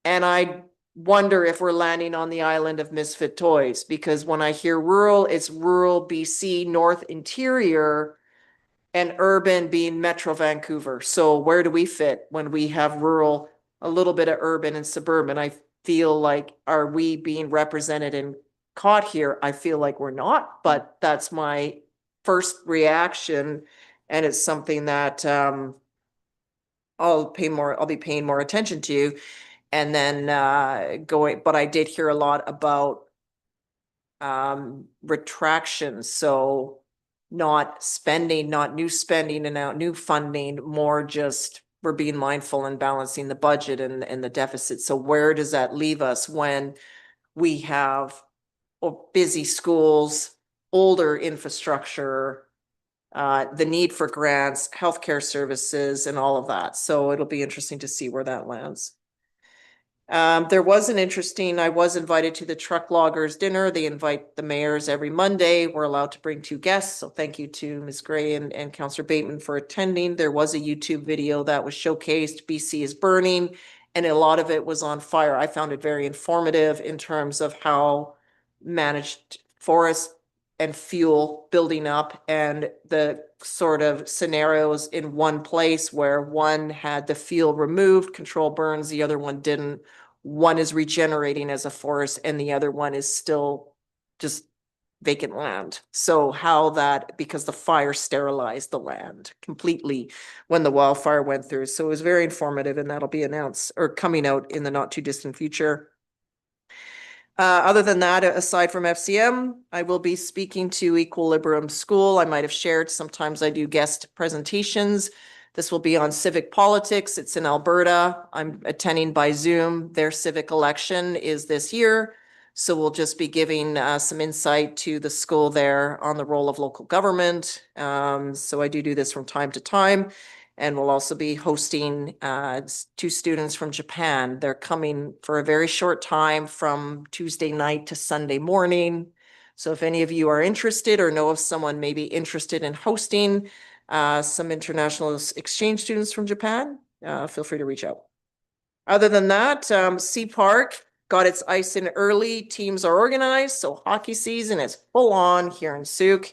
And I wonder if we're landing on the island of misfit toys, because when I hear rural, it's rural BC, North Interior, and urban being Metro Vancouver. So where do we fit when we have rural, a little bit of urban and suburban? I feel like, are we being represented and caught here? I feel like we're not, but that's my first reaction. And it's something that I'll be paying more attention to. And then but I did hear a lot about retractions. So not spending, not new spending and out new funding, more just we're being mindful and balancing the budget and the deficit. So where does that leave us when we have busy schools, older infrastructure, the need for grants, healthcare services, and all of that? So it'll be interesting to see where that lands. There was I was invited to the truck loggers dinner. They invite the mayors every Monday. We're allowed to bring 2 guests. So thank you to Ms. Gray and Councillor Bateman for attending. There was a YouTube video that was showcased, BC is burning, and a lot of it was on fire. I found it very informative in terms of how managed forest and fuel building up, and the sort of scenarios in one place where one had the fuel removed, control burns, the other one didn't. One is regenerating as a forest and the other one is still just vacant land. So how that, because the fire sterilized the land completely when the wildfire went through. So it was very informative, and that'll be announced or coming out in the not too distant future. Other than that, aside from FCM, I will be speaking to Equilibrium School. I might have shared, sometimes I do guest presentations. This will be on civic politics. It's in Alberta. I'm attending by Zoom. Their civic election is this year. So we'll just be giving some insight to the school there on the role of local government. So I do this from time to time. And we'll also be hosting 2 students from Japan. They're coming for a very short time from Tuesday night to Sunday morning. So if any of you are interested or know of someone maybe interested in hosting some international exchange students from Japan, feel free to reach out. Other than that, Sea Park got its ice in early. Teams are organized, so hockey season is full on here in Sooke.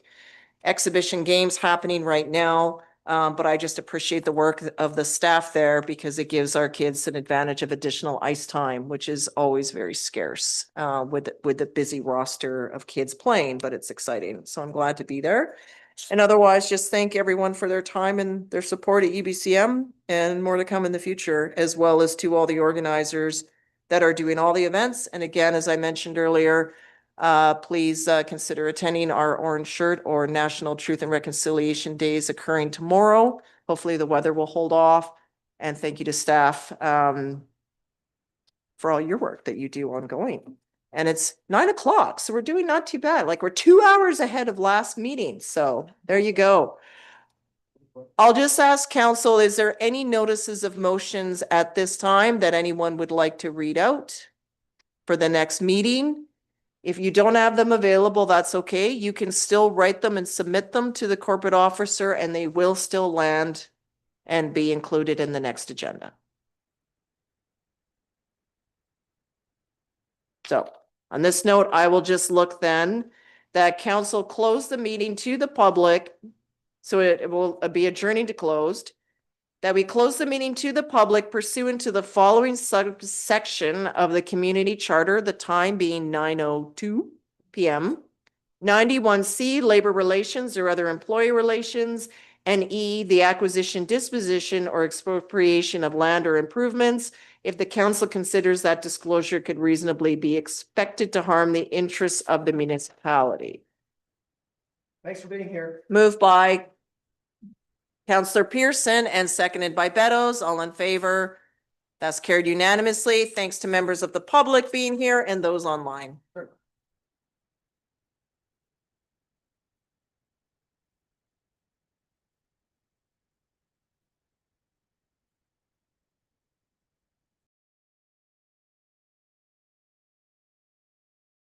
Exhibition games happening right now. But I just appreciate the work of the staff there, because it gives our kids an advantage of additional ice time, which is always very scarce with the busy roster of kids playing, but it's exciting. So I'm glad to be there. And otherwise, just thank everyone for their time and their support at UBCM, and more to come in the future, as well as to all the organizers that are doing all the events. And again, as I mentioned earlier, please consider attending our Orange Shirt or National Truth and Reconciliation Days occurring tomorrow. Hopefully the weather will hold off. And thank you to staff for all your work that you do ongoing. And it's 9 o'clock, so we're doing not too bad. Like, we're 2 hours ahead of last meeting. So there you go. I'll just ask council, is there any notices of motions at this time that anyone would like to read out for the next meeting? If you don't have them available, that's okay. You can still write them and submit them to the corporate officer, and they will still land and be included in the next agenda. So on this note, I will just look then that council close the meeting to the public. So it will be adjourning to closed. that we close the meeting to the public pursuant to the following subsection of the community charter, the time being 9:02 PM. 91C, labor relations or other employee relations, and E, the acquisition, disposition, or expropriation of land or improvements, if the council considers that disclosure could reasonably be expected to harm the interests of the municipality. Thanks for being here. Moved by Councillor Pearson and seconded by Beddoes. All in favor? That's carried unanimously. Thanks to members of the public being here and those online.